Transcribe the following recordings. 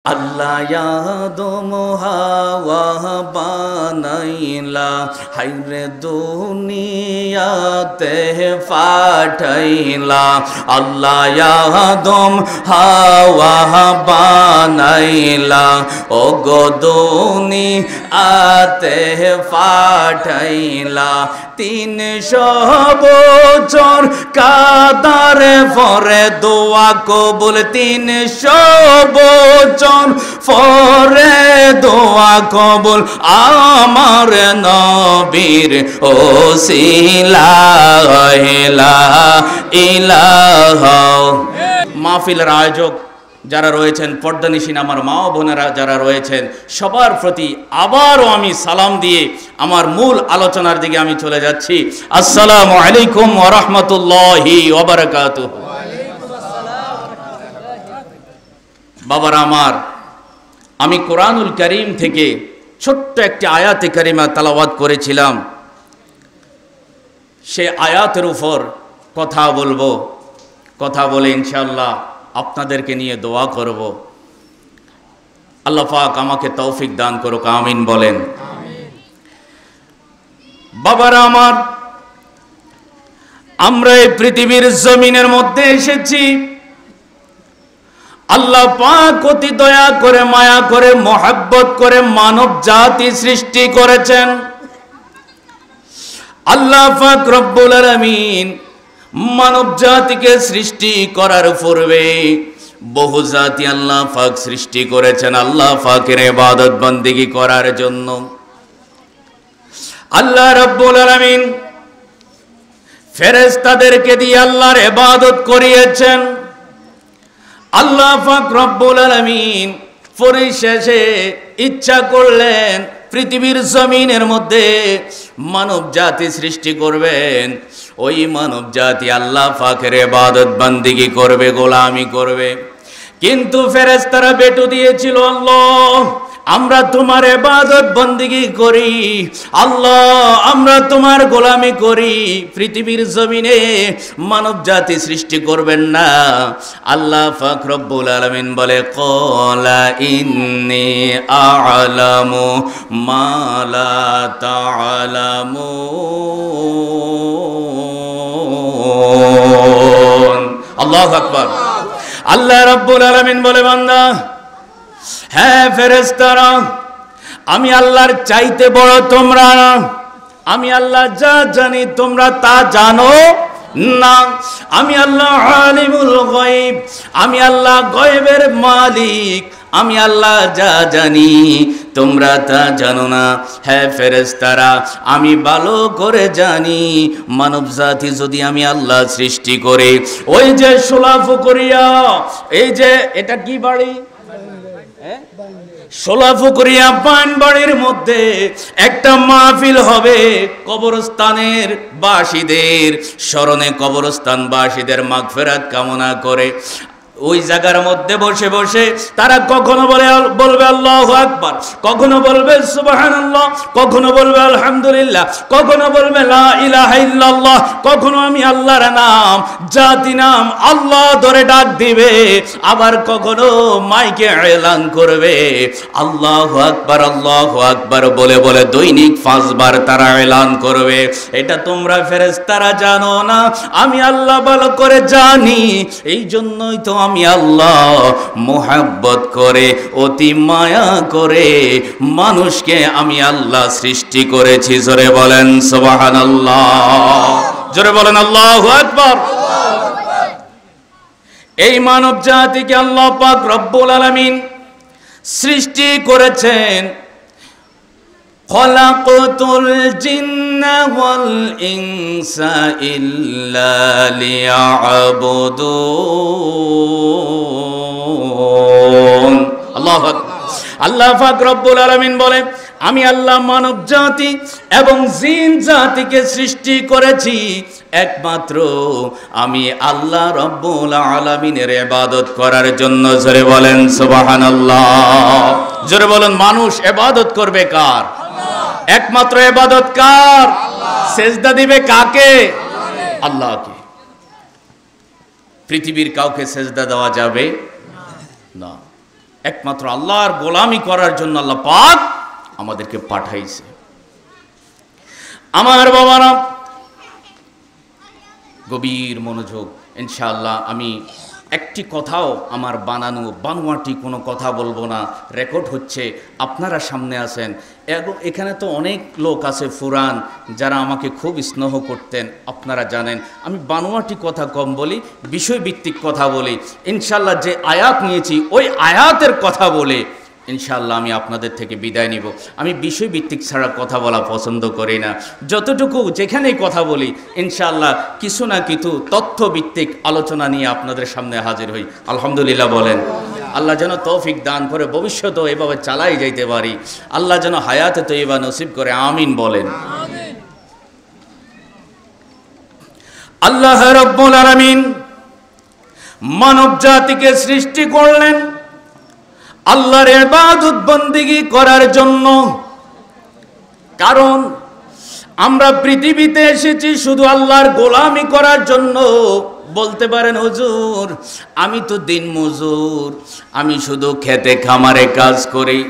আল্লাহ আদম হাওয়া বানাইলা, হাইরে দুনিয়াতে পাঠাইলা। আল্লাহ আদম হাওয়া বানাইলা, ও গো দুনিয়াতে পাঠাইলা। 300 বছর কাদার পরে দোয়া কবুল, 300 বছর পরে দোয়া কবুল, আমার নবীর ওসিলায় লা ইলাহা। মাহফিলের আয়োজক যারা রয়েছেন, পর্দানিশীন আমার মা ও বোনেরা যারা রয়েছেন, সবার প্রতি আবারও আমি সালাম দিয়ে আমার মূল আলোচনার দিকে আমি চলে যাচ্ছি। আসসালামু আলাইকুম ওয়া রাহমাতুল্লাহি ওয়া বারাকাতুহু। বাবারা আমার, আমি কোরআনুল কারীম থেকে ছোট্ট একটি আয়াতে কারিমা তেলাওয়াত করেছিলাম। সে আয়াতের উপর কথা বলবো, কথা বলে ইনশাআল্লাহ আপনাদেরকে নিয়ে দোয়া করব। আল্লাহ পাক আমাকে তৌফিক দান করুক, আমিন বলেন। বাবারা আমার, আমরা এই পৃথিবীর জমিনের মধ্যে এসেছি, আল্লাহ পাক অতি দয়া করে, মায়া করে, মহব্বত করে মানব জাতি সৃষ্টি করেছেন। আল্লাহ পাক রব্বুল আলামিন মানব জাতিকে সৃষ্টি করার পূর্বে বহু জাতি আল্লাহ পাক সৃষ্টি করেছেন আল্লাহ পাকের ইবাদত বন্দেগী করার জন্য। আল্লাহ রব্বুল আলামিন ফেরেশতাদেরকে দিয়ে আল্লাহর ইবাদত করিয়েছেন। আল্লাহ পাক রব্বুল আলামিন পরিশেষে ইচ্ছা করলেন পৃথিবীর জমিনের মধ্যে মানব জাতি সৃষ্টি করবেন। ওই মানব জাতি আল্লাহ পাকের ইবাদত বন্দেগী করবে, গোলামি করবে। কিন্তু ফেরেশতারা বেটু দিয়েছিল, আল্লাহ আমরা তোমার ইবাদত বন্দেগী করি, আল্লাহ আমরা তোমার গোলামি করি, পৃথিবীর জমিনে মানব জাতি সৃষ্টি করবেন না। আল্লাহ পাক রব্বুল আলামিন বলে, ক্বালা ইন্নী আ'লামু মা লা তা'লামুন। আল্লাহু আকবার। আল্লাহ রাব্বুল আলামিন বলে, বান্দা, হ্যাঁ ফেরেশতারা, আমি আল্লাহর চাইতে বড় তোমরা না। আমি আল্লাহ যা জানি তোমরা তা জানো না। আমি আল্লাহ আলিমুল গায়ব, আমি আল্লাহ গায়বের মালিক। আমি আল্লাহ যা জানি তোমরা তা জানো না। হ্যাঁ ফেরেশতারা, আমি ভালো করে জানি মানব জাতি যদি আমি আল্লাহ সৃষ্টি করে, ওই যে সোলাফুকরিয়া, এই যে এটা কি বাড়ি, সোলাফুকরিয়া পানবাড়ির মধ্যে একটা মাহফিল হবে কবরস্থানের বাসীদের স্মরণে, কবরস্থানবাসীদের মাগফিরাত কামনা করে। ওই জায়গার মধ্যে বসে বসে তারা কখনো বলবে আল্লাহু আকবার, কখনো বলবে সুবহানাল্লাহ, কখনো বলবে আলহামদুলিল্লাহ, কখনো বলবে লা ইলাহা ইল্লাল্লাহ, কখনো আমি আল্লাহর নাম, জাতি নাম আল্লাহ ধরে ডাক দিবে, আবার কখনো মাইকে এলান করবে আল্লাহু আকবার, আল্লাহু আকবার বলে বলে দৈনিক 5 বার তারা এলান করবে। এটা তোমরা ফেরেশতারা জানো না, আমি আল্লাহ ভালো করে জানি। এই জন্যই তো আমি আল্লাহ মোহাব্বত করে, অতি মায়া করে মানুষকে আমি আল্লাহ সৃষ্টি করেছি। জোরে বলেন সুবহানাল্লাহ, জোরে বলেন আল্লাহু আকবার। এই মানব জাতিকে আল্লাহ পাক রব্বুল আলামিন সৃষ্টি করেছেন। খলাকতুল জিন্না ওয়াল ইনসা ইল্লা লিয়াবুদুন। আল্লাহু আকবার। আল্লাহ পাক রব্বুল আলামিন বলেন, আমি আল্লাহ মানব জাতি এবং জিন জাতিকে সৃষ্টি করেছি একমাত্র আমি আল্লাহ রব্বুল আলামিনের ইবাদত করার জন্য। জোরে বলেন সুবহানাল্লাহ, জোরে বলেন। মানুষ ইবাদত করবে কার? একমাত্র ইবাদত কার? সেজদা দিবে কাকে? আল্লাহকে। পৃথিবীর কাউকে সেজদা দেওয়া যাবে না। একমাত্র আল্লাহর গোলামি করার জন্য আল্লাহ পাক আমাদেরকে পাঠাইছে। আমার বাবারা, গভীর মনোযোগ। ইনশাআল্লাহ আমি একটি কথাও আমার বানোয়াটি কোনো কথা বলবো না, রেকর্ড হচ্ছে, আপনারা সামনে আছেন। এখানে তো অনেক লোক আছে ফুরান, যারা আমাকে খুব স্নেহ করতেন, আপনারা জানেন আমি বানোয়াটি কথা কম বলি, বিষয়ভিত্তিক কথা বলি। ইনশাআল্লাহ যে আয়াত নিয়েছি ওই আয়াতের কথা বলে ইনশাআল্লাহ আমি আপনাদের থেকে বিদায় নিব। আমি বিষয়ভিত্তিক ছাড়া কথা বলা পছন্দ করি না। যতটুকু যেখানেই কথা বলি ইনশাআল্লাহ কিছু না কিছু তথ্যভিত্তিক আলোচনা নিয়ে আপনাদের সামনে হাজির হই। আলহামদুলিল্লাহ বলেন। আল্লাহ যেন তৌফিক দান করে ভবিষ্যতেও এভাবে চালাই যাইতে পারি। আল্লাহ যেন হায়াতে তৈয়বা নসিব করে, আমিন বলেন। আল্লাহ রাব্বুল আলামিন মানব জাতিকে সৃষ্টি করলেন আল্লাহর ইবাদত বন্দেগী করার জন্য। কারণ আমরা পৃথিবীতে এসেছি শুধু আল্লাহর গোলামি করার জন্য। বলতে পারেন হুজুর আমি তো দিনমজুর, আমি শুধু খেতে খামারে কাজ করি,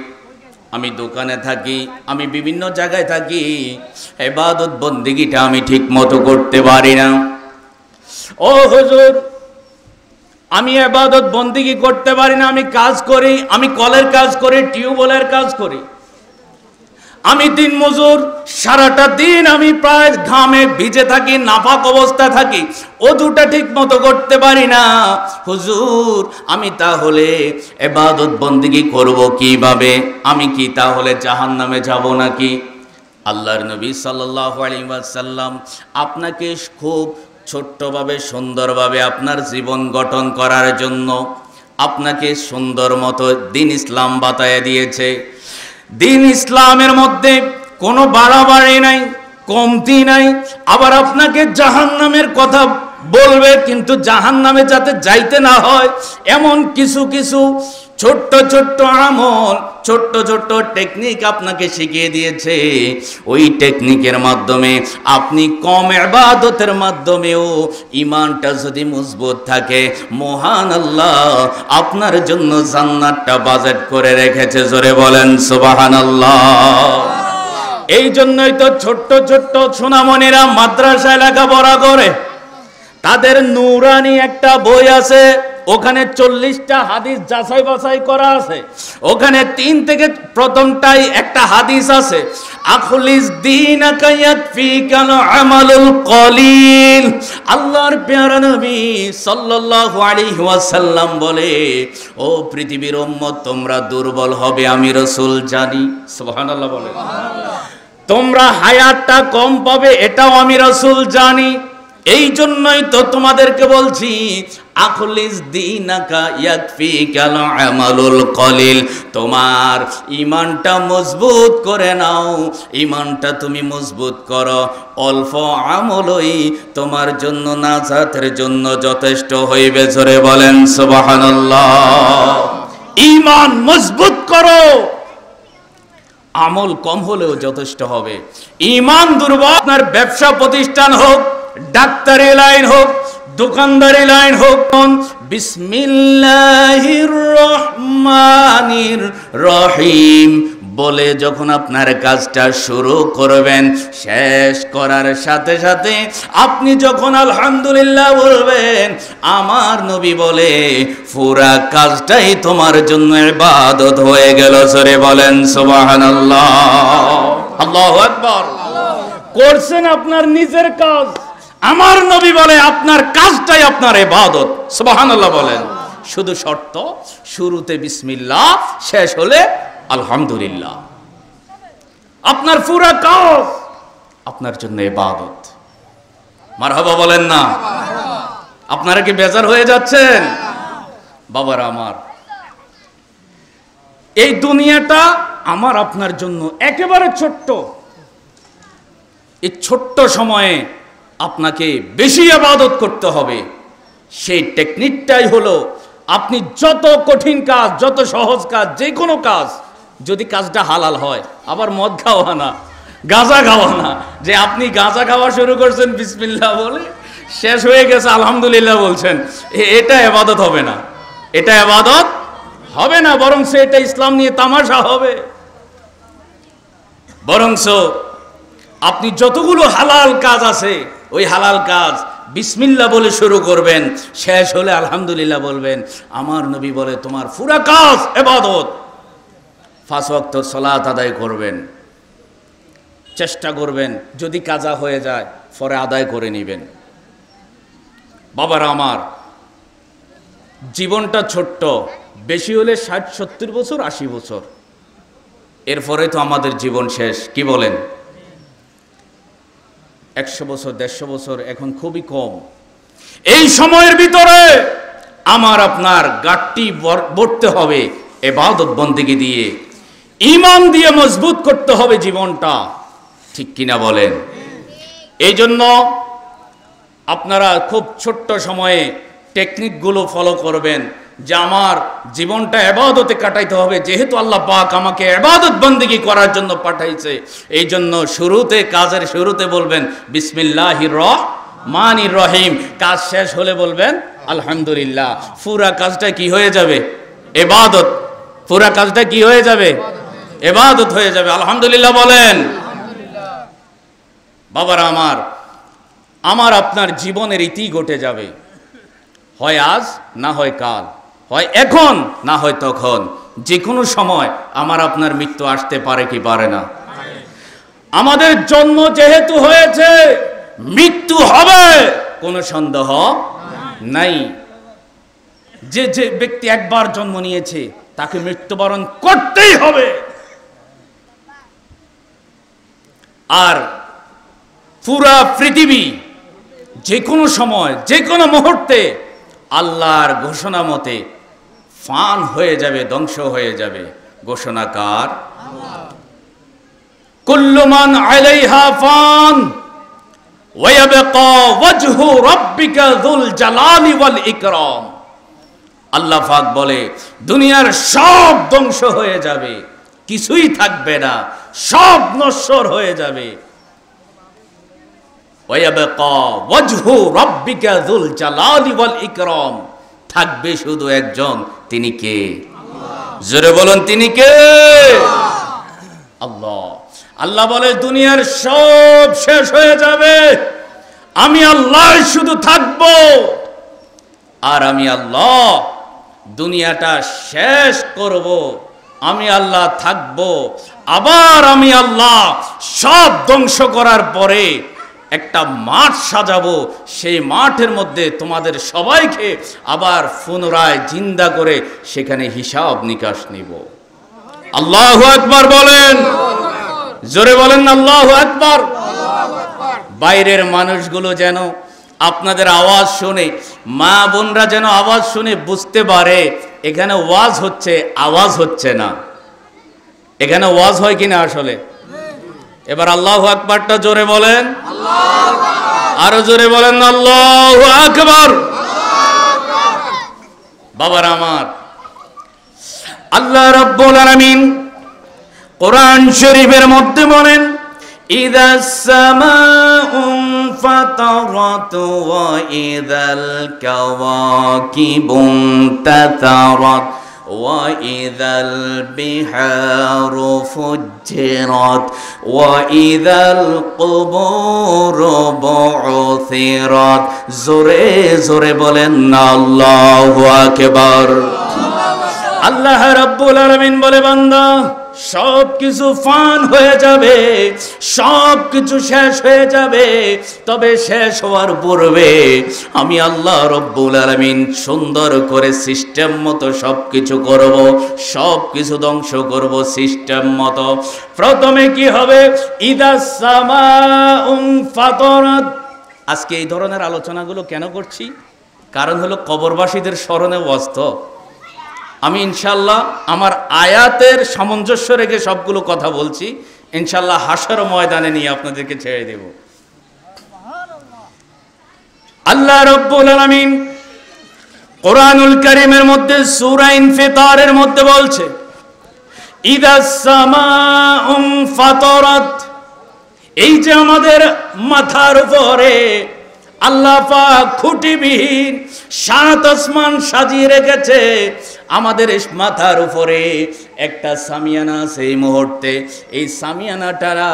আমি দোকানে থাকি, আমি বিভিন্ন জায়গায় থাকি, ইবাদত বন্দেগীটা আমি ঠিক মতো করতে পারি না। ও হুজুর আমি ইবাদত বন্দেগী করতে পারি না, আমি কাজ করি, আমি কলের কাজ করি, টিউবওয়েলের কাজ করি, আমি দিনমজুর, সারাটা দিন আমি প্রায় ঘামে ভিজে থাকি, নাপাক অবস্থায় থাকি, ওযুটা ঠিক মতো করতে পারি না। হুজুর আমি তাহলে ইবাদত বন্দেগী করব কিভাবে? আমি কি তাহলে জাহান্নামে যাব নাকি? আল্লাহর নবী সাল্লাল্লাহু আলাইহি ওয়াসাল্লাম আপনাকে খুব ছোট্টভাবে সুন্দরভাবে আপনার জীবন গঠন করার জন্য আপনাকে সুন্দর মতো দিন ইসলাম বাতায় দিয়েছে। দিন ইসলামের মধ্যে কোনো বাড়াবাড়ি নাই, কমতি নাই। আবার আপনাকে জাহান্নামের কথা বলবে, কিন্তু জাহান্নামে যাতে যাইতে না হয় এমন কিছু কিছু ছোট্ট ছোট্ট আমল, ছোট্ট ছোট্ট টেকনিক আপনাকে শিখিয়ে দিয়েছে। ওই টেকনিকের মাধ্যমে আপনি কম ইবাদতের মাধ্যমেও ঈমানটা যদি মজবুত থাকে, মহান আল্লাহ আপনার জন্য জান্নাতটা বাজেট করে রেখেছে। জোরে বলেন সুবহানাল্লাহ। এই জন্যই তো ছোট্ট ছোট্ট সোনামণিরা মাদ্রাসায় লেখাপড়া করে, তাদের নুরানি একটা বই আছে, ওখানে 40টা হাদিস যাচাই বাছাই করা আছে। ওখানে 3 থেকে প্রথমটাই একটা হাদিস আছে, আখলিস দীনাকা ইয়াকফিকাল আমালুল কলিল। আল্লাহর প্যারা নবী সাল্লাল্লাহু আলাইহি ওয়াসাল্লাম বলে, ও পৃথিবীর উম্মত তোমরা দুর্বল হবে আমি রাসূল জানি। সুবহানাল্লাহ বলে। তোমরা হায়াতটা কম পাবে এটাও আমি রাসূল জানি। এই জন্যই তো তোমাদেরকে বলছি আখলিস দীনাকা ইয়াকফিকাল আমালুল কলিল। তোমার ঈমানটা মজবুত করে নাও, ঈমানটা তুমি মজবুত করো, অল্প আমলই তোমার জন্য নাজাতের জন্য যথেষ্ট হইবে। জোরে বলেন সুবহানাল্লাহ। ঈমান মজবুত করো, আমল কম হলেও যথেষ্ট হবে। ঈমান দুর্বল, আপনার ব্যবসা প্রতিষ্ঠান হোক, ডাক্তারি লাইন হোক, দোকানদারি লাইন হোক, বিসমিল্লাহির রহমানির রহিম বলে যখন আপনার কাজটা শুরু করবেন, শেষ করার সাথে সাথে আপনি যখন আলহামদুলিল্লাহ বলবেন, আমার নবী বলে পুরা কাজটাই তোমার জন্য ইবাদত হয়ে গেল। জোরে বলেন সুবহানাল্লাহ। আল্লাহু আকবার। করছেন আপনার নিজের কাজ, আমার নবী বলে আপনার কাজটাই আপনার ইবাদত। সুবহানাল্লাহ বলেন। শুধু শর্ত শুরুতে বিসমিল্লাহ, শেষ হলে আলহামদুলিল্লাহ। আপনার পুরা কাজ আপনার জন্য ইবাদত। মারহাবা বলেন না? আপনারা কি বেজার হয়ে যাচ্ছেন? বাবারা আমার, এই দুনিয়াটা আমার আপনার জন্য একেবারে ছোট্ট। এই ছোট্ট সময়ে আপনাকে বেশি ইবাদত করতে হবে। সেই টেকনিকটাই হলো, আপনি যত কঠিন কাজ, যত সহজ কাজ, যে কোনো কাজ, যদি কাজটা হালাল হয়, আবার মদ খাওয়া না, গাঁজা খাওয়া না, যে আপনি গাঁজা খাওয়া শুরু করছেন বিসমিল্লাহ বলে, শেষ হয়ে গেছে আলহামদুলিল্লাহ বলছেন, এটা ইবাদত হবে না, এটা ইবাদত হবে না, বরং এটা ইসলাম নিয়ে তামাশা হবে। বরং আপনি যতগুলো হালাল কাজ আছে ওই হালাল কাজ বিসমিল্লাহ বলে শুরু করবেন, শেষ হলে আলহামদুলিল্লাহ বলবেন। আমার নবী বলে তোমার পুরা কাজ ইবাদত। 5 ওয়াক্ত সালাত আদায় করবেন, চেষ্টা করবেন যদি কাজা হয়ে যায় পরে আদায় করে নেবেন। বাবারা আমার, জীবনটা ছোট্ট, বেশি হলে 60-70 বছর 80 বছর, এরপরে তো আমাদের জীবন শেষ। কি বলেন? 100 বছর 150 বছর এখন খুবই কম। এই সময়ের ভিতরে আমার আপনার গাঁটটি ভরতে হবে ইবাদত বন্দেগী দিয়ে, ঈমান দিয়ে মজবুত করতে হবে জীবনটা। ঠিক কিনা বলেন? এই জন্য আপনারা খুব ছোট্ট সময়ে টেকনিকগুলো ফলো করবেন যে আমার জীবনটা ইবাদতে কাটাইতে হবে, যেহেতু আল্লাহ পাক আমাকে ইবাদত বন্দেগী করার জন্য পাঠাইছে। এই জন্য শুরুতে, কাজের শুরুতে বলবেন বিসমিল্লাহির রহমানির রহিম, কাজ শেষ হলে বলবেন আলহামদুলিল্লাহ। পুরা কাজটা কি হয়ে যাবে? ইবাদত। পুরা কাজটা কি হয়ে যাবে? ইবাদত হয়ে যাবে। আলহামদুলিল্লাহ বলেন। বাবারা আমার, আমার আপনার জীবনের ইতি ঘটে যাবে, হয় আজ না হয় কাল, হয় এখন না হয় তখন। যে কোনো সময় আমার আপনার মৃত্যু আসতে পারে কি পারে না? আমাদের জন্ম যেহেতু হয়েছে, মৃত্যু হবে, কোনো সন্দেহ নাই। যে যে ব্যক্তি একবার জন্ম নিয়েছে তাকে মৃত্যুবরণ করতেই হবে। আর পুরা পৃথিবী যে কোনো সময়, যে কোনো মুহূর্তে আল্লাহর ঘোষণা মতে ফান হয়ে যাবে, ধ্বংস হয়ে যাবে। ঘোষণাকার কুল্লু মান আলাইহা ফান ওয়া ইয়াবকা ওয়াজহু রাব্বিকা যুল জালালি ওয়াল ইকরাম। আল্লাহ পাক বলে দুনিয়ার সব ধ্বংস হয়ে যাবে, কিছুই থাকবে না, সব নশ্বর হয়ে যাবে। ওয়া ইয়াবকা ওয়াজহু রাব্বিকা যুল জালালি ওয়াল ইকরাম, থাকবে শুধু একজন, তিনি কে? জোরে বলুন, তিনি কে? আল্লাহ। আল্লাহ বলে দুনিয়ার সব শেষ হয়ে যাবে, আমি আল্লাহ শুধু থাকব। আর আমি আল্লাহ দুনিয়াটা শেষ করব, আমি আল্লাহ থাকব। আবার আমি আল্লাহ সব ধ্বংস করার পরে একটা মাঠ সাজাবো, সেই মাঠের মধ্যে তোমাদের সবাইকে আবার পুনরায় জিন্দা করে সেখানে হিসাব নিকাশ নিব। আল্লাহু আকবার বলেন, জোরে বলেন আল্লাহু আকবার। বাইরের মানুষগুলো যেন আপনাদের আওয়াজ শুনে, মা বোনরা যেন আওয়াজ শুনে বুঝতে পারে এখানে ওয়াজ হচ্ছে, আওয়াজ হচ্ছে না। এখানে ওয়াজ হয় কিনা আসলে? এবার আল্লাহু আকবারটা জোরে বলেন, আরো জোরে বলেন আল্লাহু আকবার। বাবার আমার, আল্লাহ রাব্বুল আলামিন কোরআন শরীফের মধ্যে বলেন ইদাস সামাউ ফাতারাত ওয়া ইদাল কাওয়াকিবু তাতারাত ওয়া ইদাল বিহারু ফুজ্জিরাত ওয়া ইদাল কুবুরু বু'থিরাত। জোরে জোরে বলেন আল্লাহু আকবার। আল্লাহ রাব্বুল আলামিন বলে বান্দা সব কিছু ফান হয়ে যাবে, সব কিছু শেষ হয়ে যাবে, তবে শেষ হওয়ার পূর্বে আমি আল্লাহ রাব্বুল আলামিন সুন্দর করে সিস্টেম মতো সব কিছু করব, সব কিছু ধ্বংস করব সিস্টেম মতো। প্রথমে কি হবে? ইদাস সামাউ ফাতারাত। আজকে এই ধরনের আলোচনাগুলো কেন করছি? কারণ হলো কবরবাসীদের স্মরণে ওয়াজ। আমি ইনশাল্লাহ আমার আয়াতের সামঞ্জস্য রেখে সবগুলো কথা বলছি, ইনশাল্লাহ হাসর ময়দানে নিয়ে আপনাদেরকে ছেড়ে দেব। আল্লাহ রাব্বুল আলামিন কোরআনুল কারীমের মধ্যে সূরা ইনফিতারের মধ্যে বলছে ইদাস সামাউ ফাতারাত। এই যে আমাদের মাথার উপরে আল্লাহ পাক খুঁটিবিহীন সাত আসমান সাজিয়ে রেখেছে, আমাদের মাথার উপরে একটা সামিয়ানা আছে এই মুহূর্তে, এই সামিয়ানাটা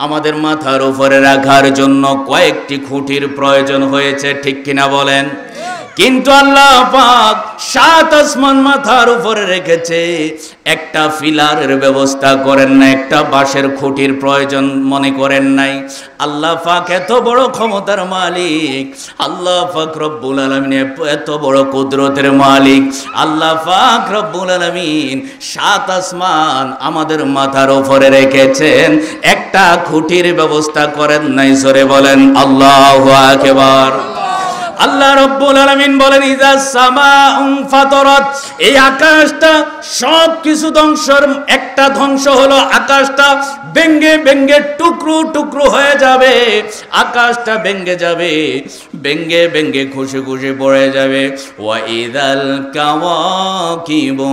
আমাদের মাথার উপরে রাখার জন্য কয়েকটি খুঁটির প্রয়োজন হয়েছে, ঠিক কিনা বলেন? কিন্তু আল্লাহ পাক 7 আসমান মাথার উপরে রেখেছে, একটা ফিলারের ব্যবস্থা করেন না, একটা বাঁশের খুঁটির প্রয়োজন মনে করেন নাই। আল্লাহ পাক এত বড় ক্ষমতার মালিক, আল্লাহ পাক রব্বুল আলামিন এত বড় কুদরতের মালিক, আল্লাহ পাক রব্বুল আলামিন 7 আসমান আমাদের মাথার উপরে রেখেছেন, একটা খুঁটির ব্যবস্থা করেন নাই। জোরে বলেন আল্লাহু আকবার। আল্লাহ রব্বুল আলামিন বলেন ইযা সামাউন ফাতারাত, এই আকাশটা সব কিছু ধ্বংসের একটা ধ্বংস হলো, আকাশটা ভেঙ্গে ভেঙ্গে টুকরো টুকরো হয়ে যাবে, আকাশটা ভেঙ্গে যাবে, ভেঙ্গে ভেঙ্গে খুশি খুশি পড়ে যাবে। ওয়া ইযাল কাওয়াকিবু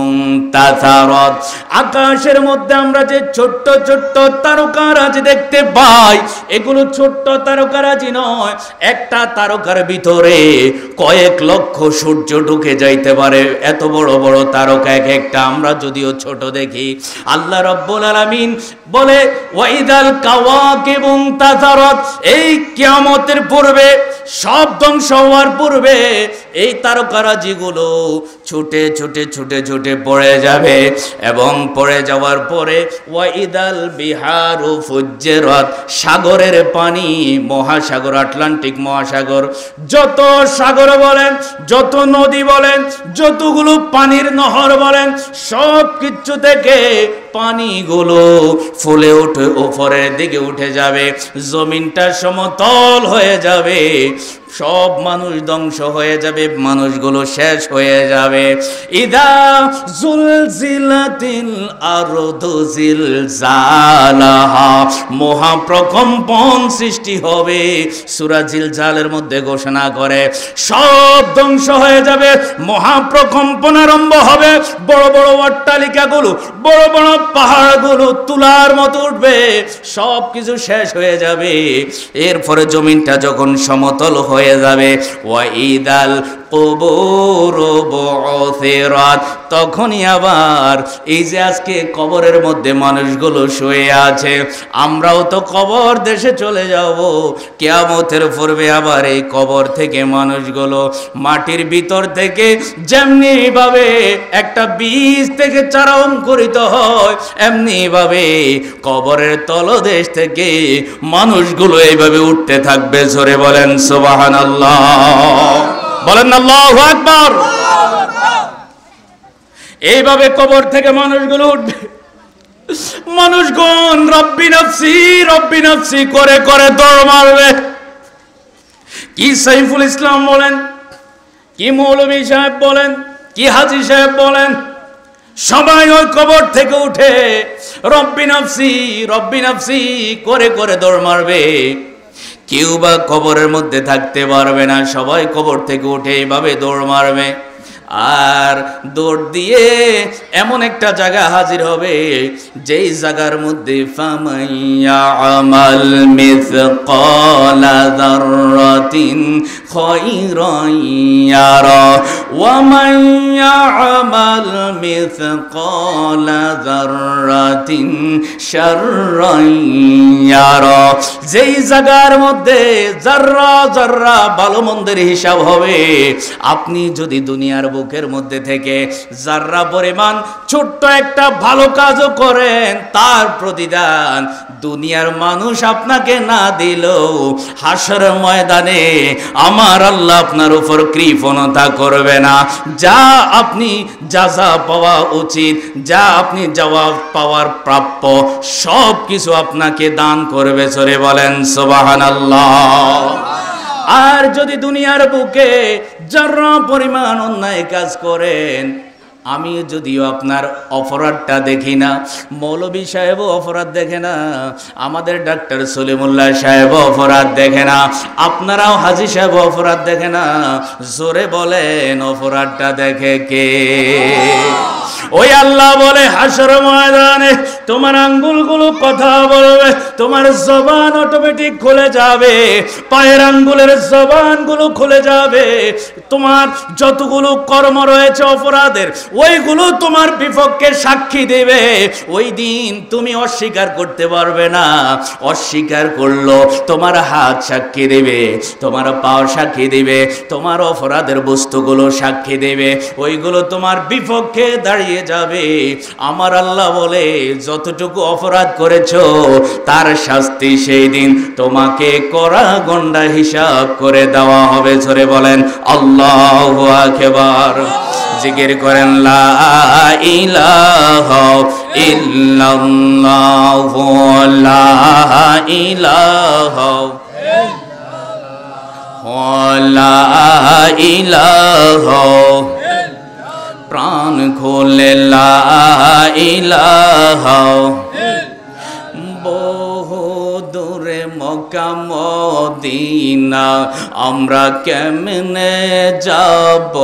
তাসারাত, আকাশের মধ্যে আমরা যে ছোট্ট ছোট্ট তারকারাজ দেখতে পাই, এগুলো ছোট্ট তারকারাজি নয়, একটা তারকার ভিতরে কয়েক লক্ষ সূর্য ঢুকে যাইতে পারে, এত বড় বড় তারকা এক একটা, আমরা যদিও ছোট দেখি। আল্লাহ রাব্বুল আলামিন বলে ওয়াইদাল কাওয়াকিবু তাসারাত, এই কিয়ামতের পূর্বে, সব ধ্বংস হওয়ার পূর্বে এই তারকারাজিগুলো ছুটে ছুটে ছুটে ছুটে পড়ে যাবে, এবং পড়ে যাওয়ার পরে ওয়াইদাল বিহারু ফুজ্জিরাত, সাগরের পানি, মহাসাগর, আটলান্টিক মহাসাগর, যত সাগর বলেন, যত নদী বলেন, যতগুলো পানির নহর বলেন, সব কিছু থেকে পানিগুলো ফুলে উঠে উপরের দিকে উঠে যাবে, জমিনটা সমতল হয়ে যাবে, সব মানুষ ধ্বংস হয়ে যাবে, মানুষগুলো শেষ হয়ে যাবে। ইদা জুলজিলাতিল আরদু জিলজালাহা, মহাপ্রকম্পন সৃষ্টি হবে। সূরা জিলজালের মধ্যে ঘোষণা করে সব ধ্বংস হয়ে যাবে, মহাপ্রকম্পন আরম্ভ হবে, বড় বড় অট্টালিকাগুলো, বড় বড় পাহাড়গুলো তুলার মতো উঠবে, সব কিছু শেষ হয়ে যাবে। এরপরে জমিনটা যখন সমতল হয়ে যাবে, ওয়াইদাল কুবুর বু'থিরাত, তখনই আবার এই যে আজকে কবরের মধ্যে মানুষগুলো শুয়ে আছে, আমরাও তো কবর দেশে চলে যাব, কিয়ামতের পূর্বে আবার এই কবর থেকে মানুষগুলো মাটির ভিতর থেকে যেমনি ভাবে একটা বীজ থেকে চারা অঙ্কুরিত হয়, এমনি ভাবে কবরের তলদেশ থেকে মানুষগুলো এইভাবে উঠতে থাকবে। জোরে বলেন সুবহানাল্লাহ, বলেন আল্লাহু আকবার। এইভাবে কবর থেকে মানুষগুলো উঠবে, মানুষগণ রব্বি নাফসি রব্বি নাফসি করে করে দৌড় মারবে। কি সাইফুল ইসলাম বলেন, কি মৌলভী সাহেব বলেন, কি হাজী সাহেব বলেন, সবাই ওই কবর থেকে উঠে রব্বি নাফসি করে করে দৌড় মারবে। কেউ বা কবরের মধ্যে থাকতে পারবে না, সবাই কবর থেকে উঠে এইভাবে দৌড় মারবে, আর দৌড় দিয়ে এমন একটা জায়গা হাজির হবে, যেই জায়গার মধ্যে ফামাইয়া আমাল মিসকালা যাররাতিন খায়রান ইয়ারা ওয়া মাইয়া আমাল মিসকালা যাররাতিন শাররান ইয়ারা, যেই জায়গার মধ্যে যাররা যাররা ভালো মন্দের হিসাব হবে, আপনি যদি দুনিয়ার বুকের মধ্যে থেকে যাররা পরিমাণ ছোট্ট একটা ভালো কাজও করেন, তার প্রতিদান দুনিয়ার মানুষ আপনাকে না দিলেও হাসরের ময়দানে আমার আল্লাহ আপনার উপর কৃপণতা করবে না। যা আপনি যাজা পাওয়া উচিত, যা আপনি জবাব পাওয়ার প্রাপ্য, সব কিছু আপনাকে দান করবে। জোরে বলেন সুবহানাল্লাহ। আর যদি দুনিয়ার বুকে যারা পরিমাণ অন্যায় কাজ করেন, আমি যদিও আপনার অপরাধটা দেখি না, মৌলভী সাহেবও অপরাধ দেখে না, আমাদের ডাক্তার সলিমুল্লাহ সাহেবও অপরাধ দেখে না, আপনারাও হাজী সাহেব অপরাধ দেখে না, জোরে বলেন অপরাধটা দেখে কে? ওই আল্লাহ বলে হাসর ময়দানে তোমার আঙ্গুলগুলো কথা বলবে, তোমার জবান অটোমেটিক খুলে যাবে, পায়ের আঙ্গুলের জবানগুলো খুলে যাবে, তোমার যতগুলো কর্ম রয়েছে অপরাধের ওইগুলো তোমার বিপক্ষে সাক্ষী দেবে। ওই দিন তুমি অস্বীকার করতে পারবে না, অস্বীকার করলো তোমার হাত সাক্ষী দেবে, তোমার পাও সাক্ষী দেবে, তোমার অপরাধের বস্তুগুলো সাক্ষী দেবে, ওইগুলো তোমার বিপক্ষে দাঁড়িয়ে যাবে। আমার আল্লাহ বলে যতটুকু অপরাধ করেছো তার শাস্তি সেই দিন তোমাকে কড়া গন্ডা হিসাব করে দেওয়া হবে। জোরে বলেন আল্লাহু আকবার। জিকির করেন লা ইলাহা ইল্লাল্লাহু লা ইলাহা লা ইলাহা, প্রাণ খোলে লা ইলাহা। বহু দূরে মক্কা মদিনা আমরা কেমনে যাব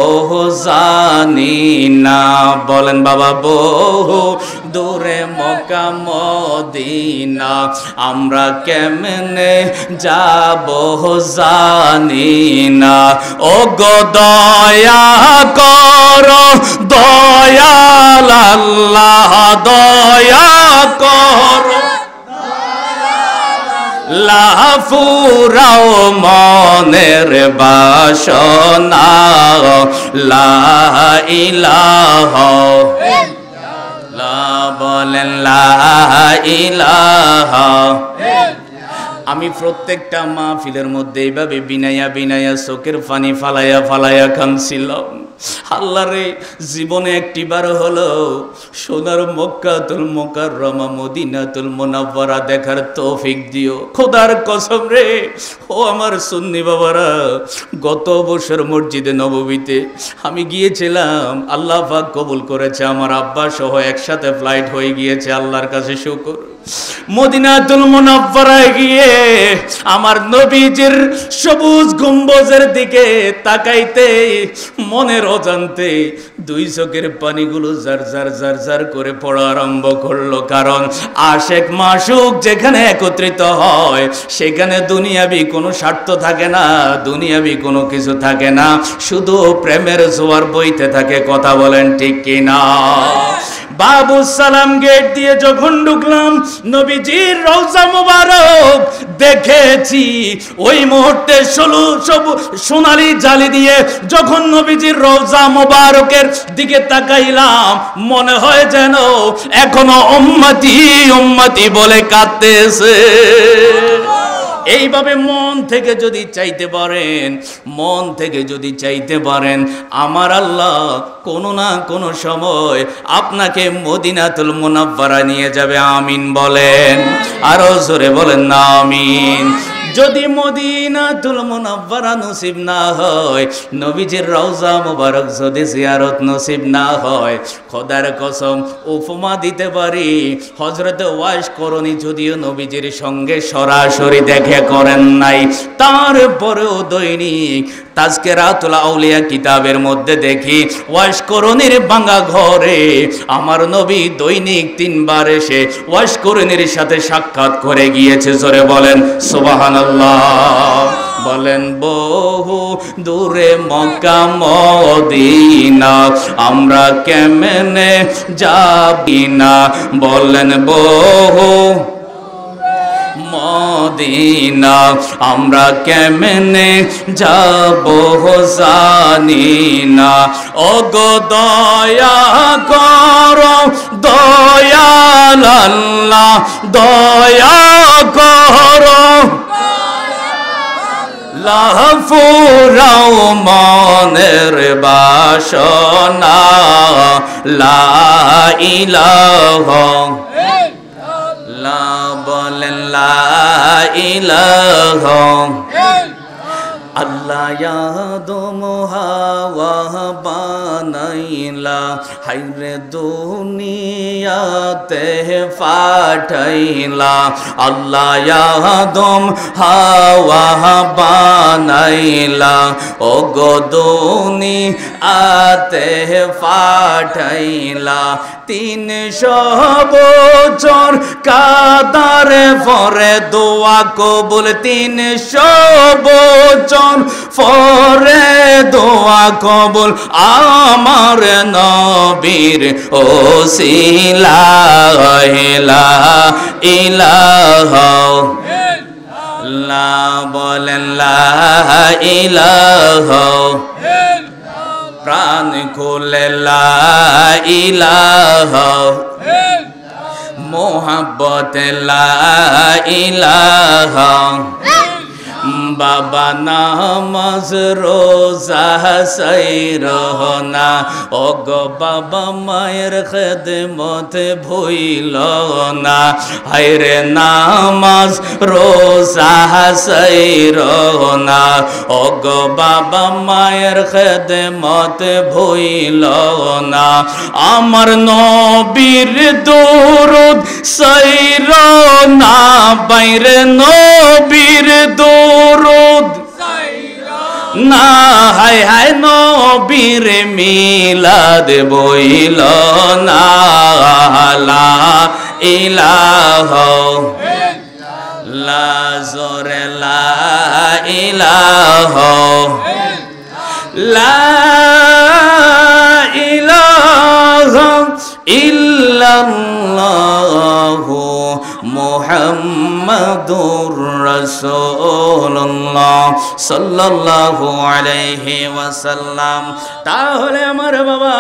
জানি না। বলেন বাবা, বহু দূরে মক্কা মদিনা আমরা কেমনে যাব জানি না। ও গো দয়া করো দয়াল আল্লাহ, দয়া করো লাফুরাও মনের বাসনা লা ইলাহা, লা বলেন লা ইলাহা। আমি প্রত্যেকটা মাহফিলের মধ্যে এইভাবে বিনায়া বিনায়া চোখের পানি ফালাইয়া ফালাইয়া কাঁদছিলাম। আল্লাহ রে, জীবনে একটিবার হলো সোনার মক্কাতুল মুকাররমা মদিনাতুল মুনাওয়ারা দেখার তৌফিক দিও। খোদার কসম রে, ও আমার সুন্নি বাবারা, গত বছর মসজিদে নববীতে আমি গিয়েছিলাম, আল্লাহ পাক কবুল করেছে, আমার আব্বা সহ একসাথে ফ্লাইট হয়ে গিয়েছে, আল্লাহর কাছে শুকর। মদিনাতুল মুনাওয়ারায় গিয়ে আমার নবীজির সবুজ গম্বুজের দিকে তাকাইতে মনের অজান্তে দুই চোখের পানিগুলো জার জার জার জার করে পড়া আরম্ভ করলো। কারণ আশেক মাশুক যেখানে একত্রিত হয় সেখানে দুনিয়াবি কোনো স্বার্থ থাকে না, দুনিয়াবি কোনো কিছু থাকে না, শুধু প্রেমের জোয়ার বইতে থাকে। কথা বলেন ঠিক কিনা? বাবু সালাম গেট দিয়ে যখন ঢুকলাম, নবীজির রওজা মুবারক দেখেছি। ওই মুহূর্তে সোনালি জালি দিয়ে যখন নবীজির রওজা মুবারকের দিকে তাকাইলাম, মনে হয় যেন এখনো উম্মতি উম্মতি বলে কাঁদতেছে। এইভাবে মন থেকে যদি চাইতে পারেন, মন থেকে যদি চাইতে পারেন, আমার আল্লাহ কোনো না কোনো সময় আপনাকে মদিনাতুল মুনাওয়ারা নিয়ে যাবে। আমিন বলেন, আরো জোরে বলেন না আমিন। যদি মদিনাতুল মুনাওয়ারা নসিব না হয়, নবীজির রওজা মুবারক যদি জিয়ারত নসিব না হয়, খোদার কসম উপমা দিতে পারি, হযরত ওয়াইস করণী যদিও নবীজির সঙ্গে সরাসরি দেখা করেন নাই, তারপরেও দৈনিক তাজকিরাতুল আউলিয়া কিতাবের মধ্যে দেখি ওয়াইস করণীর ভাঙা ঘরে আমার নবী দৈনিক 3 বার এসে ওয়াইস করণীর সাথে সাক্ষাৎ করে গিয়েছে। জোরে বলেন সুবহানাল্লাহ। বলেন বহু দূরে মক্কা মদিনা আমরা কেমনে যাবি না। বলেন বহু মদিনা আমরা কেমনে যাব জানি না। ও গো দয়া করো দয়াল আল্লাহ, দয়া করো লাফুরাও মনের বাসনা লা ইলাহা, লা বলেন লা ইলাহা। আল্লাহ আদম হাওয়া বানাইলা, হায়রে দুনিয়াতে পাঠাইলা। আল্লাহ আদম হাওয়া বানাইলা, ও গো দুনিয়াতে পাঠাইলা। 300 বছর কাদার পরে দোয়া কবুল, 300 বছর পরে দোয়া কবুল, আমার নবীর ওসিলা ইলাহা ইলাহা লা বলেন লা ইলাহা, প্রাণ খুলে লা ইলাহা, মোহাব্বত লা ইলাহা। বাবা নামাজ রোজা সাইরহনা, ও গো বাবা মায়ের খেদমত ভুইল না। হায়রে নামাজ রোজা সাইরহনা, ও গো বাবা মায়ের খেদমত ভুইল না। আমার নবীর দরুদ সাইরনা, বাইরে নবীর দরুদ না, হায় হায় নবীর মিলাদ বইল না। লা ইলাহা লা জোরে লা ইলাহা লা ইলাহা ইল্লাল্লাহু মুহাম্মাদুর রাসূলুল্লাহ সাল্লাল্লাহু আলাইহি ওয়াসাল্লাম। তাহলে আমার বাবা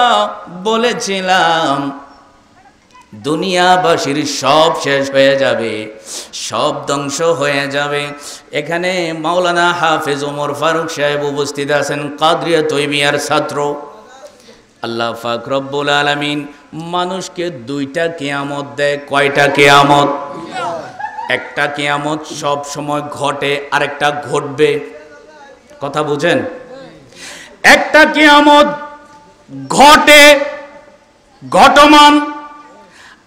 বলেছিলাম দুনিয়াবাসীর সব শেষ হয়ে যাবে, সব ধ্বংস হয়ে যাবে। এখানে মাওলানা হাফেজ ওমর ফারুক সাহেব উপস্থিত আছেন, কাদরিয়া তৈবিয়ার ছাত্র। আল্লাহ পাক রব্বুল আলামিন মানুষকে 2টা কিয়ামত দেয়। কয়টা কিয়ামত? একটা কিয়ামত সব সময় ঘটে, আরেকটা ঘটবে। কথা বুঝেন? একটা কিয়ামত ঘটে, ঘটমান,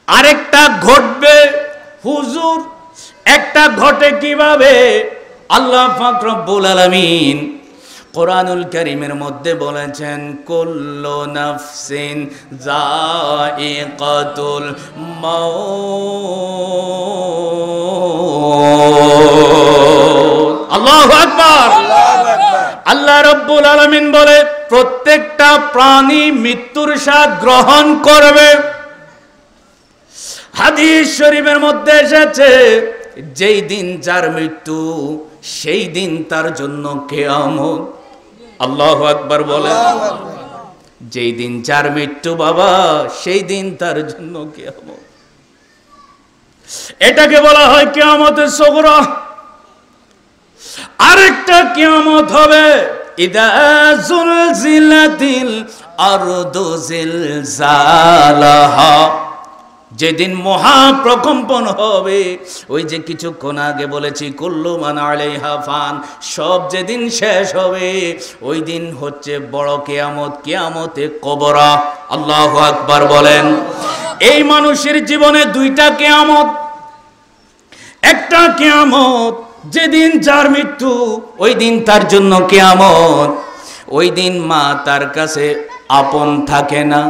আরেকটা ঘটবে। হুজুর একটা ঘটে কিভাবে? আল্লাহ পাক রব্বুল আলামিন কোরআনুল কারীমের মধ্যে বলেছেন, কুল্লু নাফসিন যায়িকাতুল মাউত। আল্লাহু আকবার। আল্লাহ রাব্বুল আলামিন বলে প্রত্যেকটা প্রাণী মৃত্যুর স্বাদ গ্রহণ করবে। হাদিস শরীফের মধ্যে এসেছে, যেই দিন যার মৃত্যু সেই দিন তার জন্য কিয়ামত। আল্লাহু আকবার বলে। যেই দিন যার মৃত্যু বাবা, সেই দিন তার জন্য কিয়ামত। এটাকে বলা হয় কিয়ামতের সুগরা। আরেকটা কিয়ামত হবে ইদা যুলজিলাতিল আরদু জিলজালাহা, যেদিন মহাপ্রকম্পন হবে। ওই যে কিছুক্ষণ আগে বলেছি কুল্লু মান আলাইহা ফান, সব যেদিন শেষ হবে ওই দিন হচ্ছে বড় কিয়ামত, কিয়ামতে কবরা। আল্লাহু আকবার বলেন। এই মানুষের জীবনে 2টা কিয়ামত। একটা কিয়ামত যেদিন যার মৃত্যু, ওই দিন তার জন্য কিয়ামত। ওই দিন মা তার কাছে আপন থাকে না।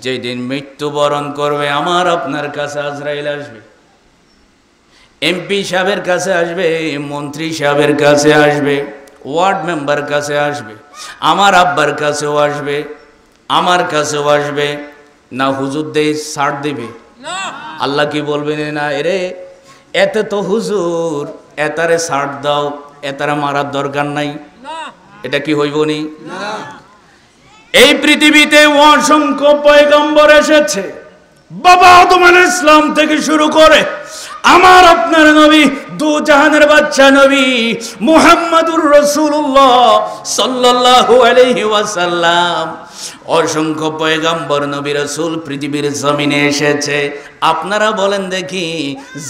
যেদিন মৃত্যুবরণ করবে, আমার আপনার কাছে আজরাইল আসবে, এমপি সাহেবের কাছে আসবে, মন্ত্রী সাহেবের কাছে আসবে, ওয়ার্ড মেম্বার কাছে আসবে, আমার আব্বার কাছেও আসবে, আমার কাছেও আসবে। না হুজুর দেই ছাড় দিবে? আল্লাহ কি বলবেন, না এরে এতে তো হুজুর, এতারে ছাড় দাও, এতারে মারার দরকার নাই। এটা কি হইব নি? এই পৃথিবীতে অসংখ্য পয়গম্বর এসেছে, বাবা আদম আলাইহিস সালাম থেকে শুরু করে আমার আপনার নবী, দু জাহানের বাদশা নবী মুহাম্মাদুর রাসূলুল্লাহ সাল্লাল্লাহু আলাইহি ওয়াসাল্লাম। অসংখ্য পয়গম্বর নবী রাসূল পৃথিবীর জমিনে এসেছে। আপনারা বলেন দেখি,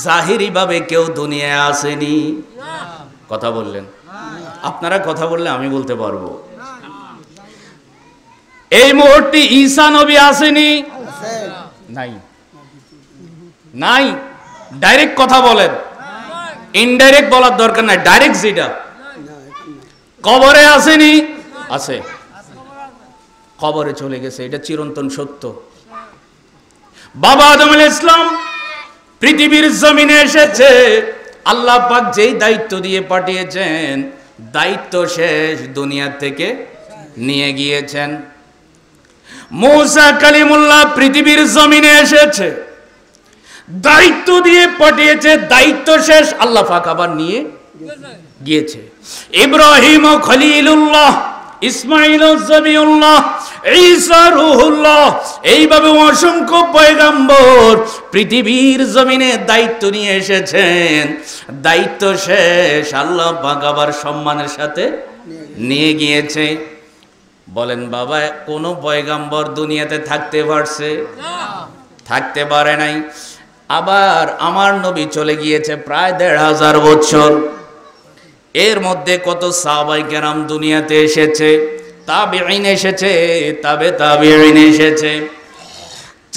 জাহিরি ভাবে কেউ দুনিয়ায় আসেনি? কথা বললেন? আপনারা কথা বললে আমি বলতে পারবো। এই মুহূর্তে ঈসা নবী আসেনি? নাই, নাই। ডাইরেক্ট কথা বলেন, ইনডাইরেক্ট বলার দরকার নাই, ডাইরেক্ট যেটা। কবরে আসেনি? আছে, কবরে চলে গেছে, এটা চিরন্তন সত্য। বাবা আদম আলাইহিস সালাম পৃথিবীর জমিনে এসেছে, আল্লাহ পাক যেই দায়িত্ব দিয়ে পাঠিয়েছেন, দায়িত্ব শেষ, দুনিয়া থেকে নিয়ে গিয়েছেন। মুসা কালিমুল্লাহ পৃথিবীর জমিনে এসেছে, দায়িত্ব দিয়ে পাঠিয়েছে, দায়িত্ব শেষ, আল্লাহ পাক আবার নিয়ে গিয়েছে। ইব্রাহিম ও খলিলুল্লাহ, ইসমাঈল ও জবিউল্লাহ, ঈসা রূহুল্লাহ, এইভাবে অসংখ্য পয়গম্বর পৃথিবীর জমিনে দায়িত্ব নিয়ে এসেছেন, দায়িত্ব শেষ, আল্লাহ পাক আবার সম্মানের সাথে নিয়ে গিয়েছে। বলেন বাবা, কোন পয়গম্বর দুনিয়াতে থাকতে পারছে? থাকতে পারে নাই। আবার আমার নবী চলে গিয়েছে প্রায় ১৫০০ বছর। এর মধ্যে কত সাহাবায়ে কেরাম দুনিয়াতে এসেছে, তাবেঈন এসেছে, তাবেঈন এসেছে,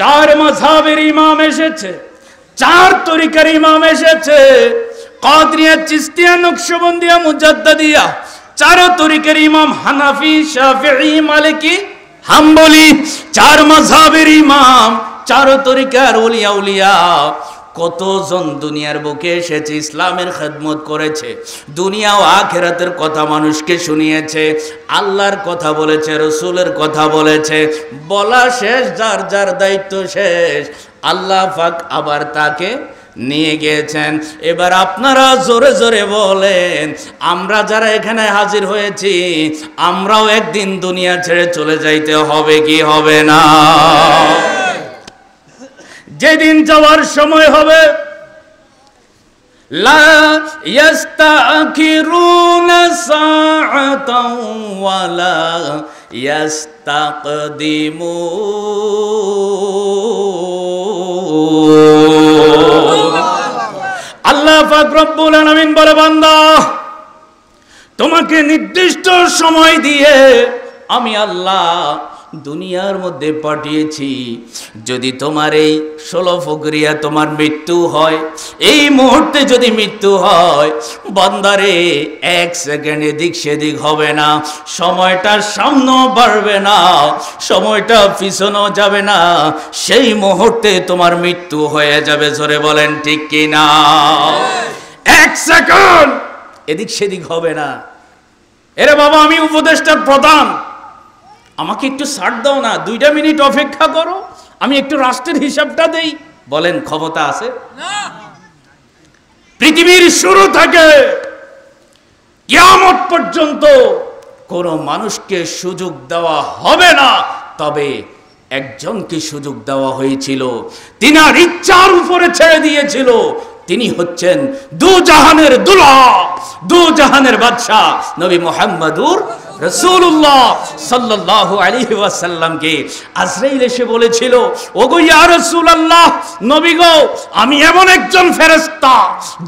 4 মাযহাবের ইমাম এসেছে, 4 তরিকার ইমাম এসেছে, কাদরিয়া, চিশতিয়া, নকশবন্দিয়া, মুজাদ্দিদিয়া, 4 তরিকার ইমাম, হানাফি, শাফিঈ, মালিকি, হাম্বলি, 4 মাযহাবের ইমাম, 4 তরিকার ওলিয়া উলিয়া। কতজন দুনিয়ার বুকে এসেছে, ইসলামের খেদমত করেছে, দুনিয়া ও আখিরাতের কথা মানুষকে শুনিয়েছে, আল্লাহর কথা বলেছে, রসুলের কথা বলেছে, বলা শেষ, যার যার দায়িত্ব শেষ, আল্লাহ পাক আবার তাকে নিয়ে গিয়েছেন। এবার আপনারা জোরে জোরে বলেন, আমরা যারা এখানে হাজির হয়েছি, আমরাও একদিন দুনিয়া ছেড়ে চলে যাইতে হবে কি হবে না? যেদিন যাওয়ার সময় হবে, লা ইস্তাখিরুনা সাআতাও ওয়ালা ইস্তাকদিমুন। আল্লাহ পাক রব্বুল আলামিন বলে, বান্দা, তোমাকে নির্দিষ্ট সময় দিয়ে আমি আল্লাহ দুনিয়ার মধ্যে পাঠিয়েছি। যদি তোমার এই 16 ফকরিয়া তোমার মৃত্যু হয়, এই মুহূর্তে যদি মৃত্যু হয়, বান্দারে 1 সেকেন্ড এদিক সেদিক হবে না, সময়টা সামনেও বাড়বে না, সময়টা পিছনেও যাবে না, সেই মুহূর্তে তোমার মৃত্যু হয়ে যাবে। জোরে বলেন ঠিক কি না? 1 সেকেন্ড এদিক সেদিক হবে না। এরে বাবা, আমি উপদেষ্টার প্রধান, আমাকে একটু ছাড় দাও না, 2টা মিনিট অপেক্ষা করো, আমি একটু রাষ্ট্রের হিসাবটা দেই। বলেন ক্ষমতা আছে? পৃথিবীর শুরু থেকে কিয়ামত পর্যন্ত কোন মানুষকে সুযোগ দেওয়া হবে না, তবে একজনকে সুযোগ দেওয়া হয়েছিল, তিনার ইচ্ছার উপরে ছেড়ে দিয়েছিল। তিনি হচ্ছেন দুজাহানের দুলহা, দুজাহানের বাদশা, নবী মুহাম্মদুর রাসূলুল্লাহ সাল্লাল্লাহু আলাইহি ওয়াসাল্লামকে আজরাইল এসে বলেছিল, ওগো ইয়া রাসূলুল্লাহ, নবী গো, আমি এমন একজন ফেরেশতা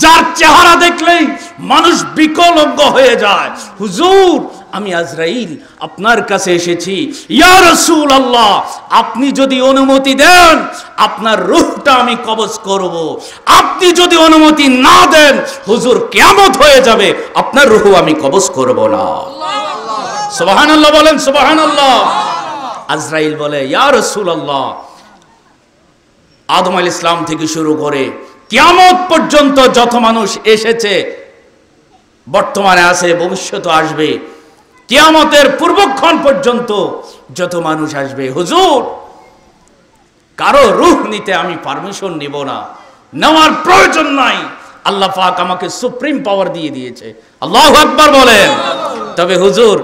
যার চেহারা দেখলেই মানুষ বিকলজ্ঞ হয়ে যায়। হুজুর, আমি আজরাইল আপনার কাছে এসেছি, ইয়া রাসূলুল্লাহ, আপনি যদি অনুমতি দেন আপনার রূহটা আমি কবজ করব, আপনি যদি অনুমতি না দেন হুজুর কিয়ামত হয়ে যাবে, আপনার রূহ আমি কবজ করব না। সুবহানাল্লাহ বলেন, সুবহানাল্লাহ। আজরাইল বলে, ইয়া রাসূলুল্লাহ, আদম আলাইহিস সালাম থেকে শুরু করে কিয়ামত পর্যন্ত যত মানুষ এসেছে, বর্তমানে আছে, ভবিষ্যতে আসবে, কিয়ামতের পূর্বক্ষণ পর্যন্ত যত মানুষ আসবে, হুজুর কারো রূহ নিতে আমি পারমিশন নিব না, নেওয়ার প্রয়োজন নাই। আল্লাহ পাক আমাকে সুপ্রিম পাওয়ার দিয়ে দিয়েছে। আল্লাহু আকবার বলেন। তবে হুজুর,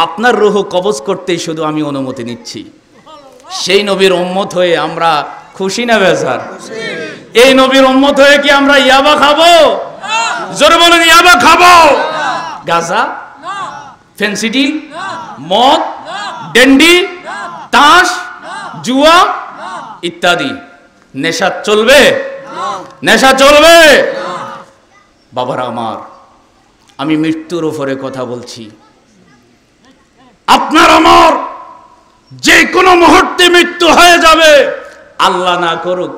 আপনার রূহ কবজ করতেই শুধু আমি অনুমতি নিচ্ছি। সেই নবীর উম্মত হয়ে আমরা খুশি না বেজার? এই নবীর উম্মত হয়ে কি আমরা ইয়াবা খাবো? জোরে বলেন, ইয়াবা খাবো? গাঁজা, ফেন্সিডিল, মদ, ডেন্ডি, তাস, জুয়া ইত্যাদি নেশা চলবে? নেশা চলবে? বাবারা আমার, আমি মৃত্যুর উপরে কথা বলছি। আপনার আমার যে কোনো মুহূর্তে মৃত্যু হয়ে যাবে। আল্লাহ না করুক,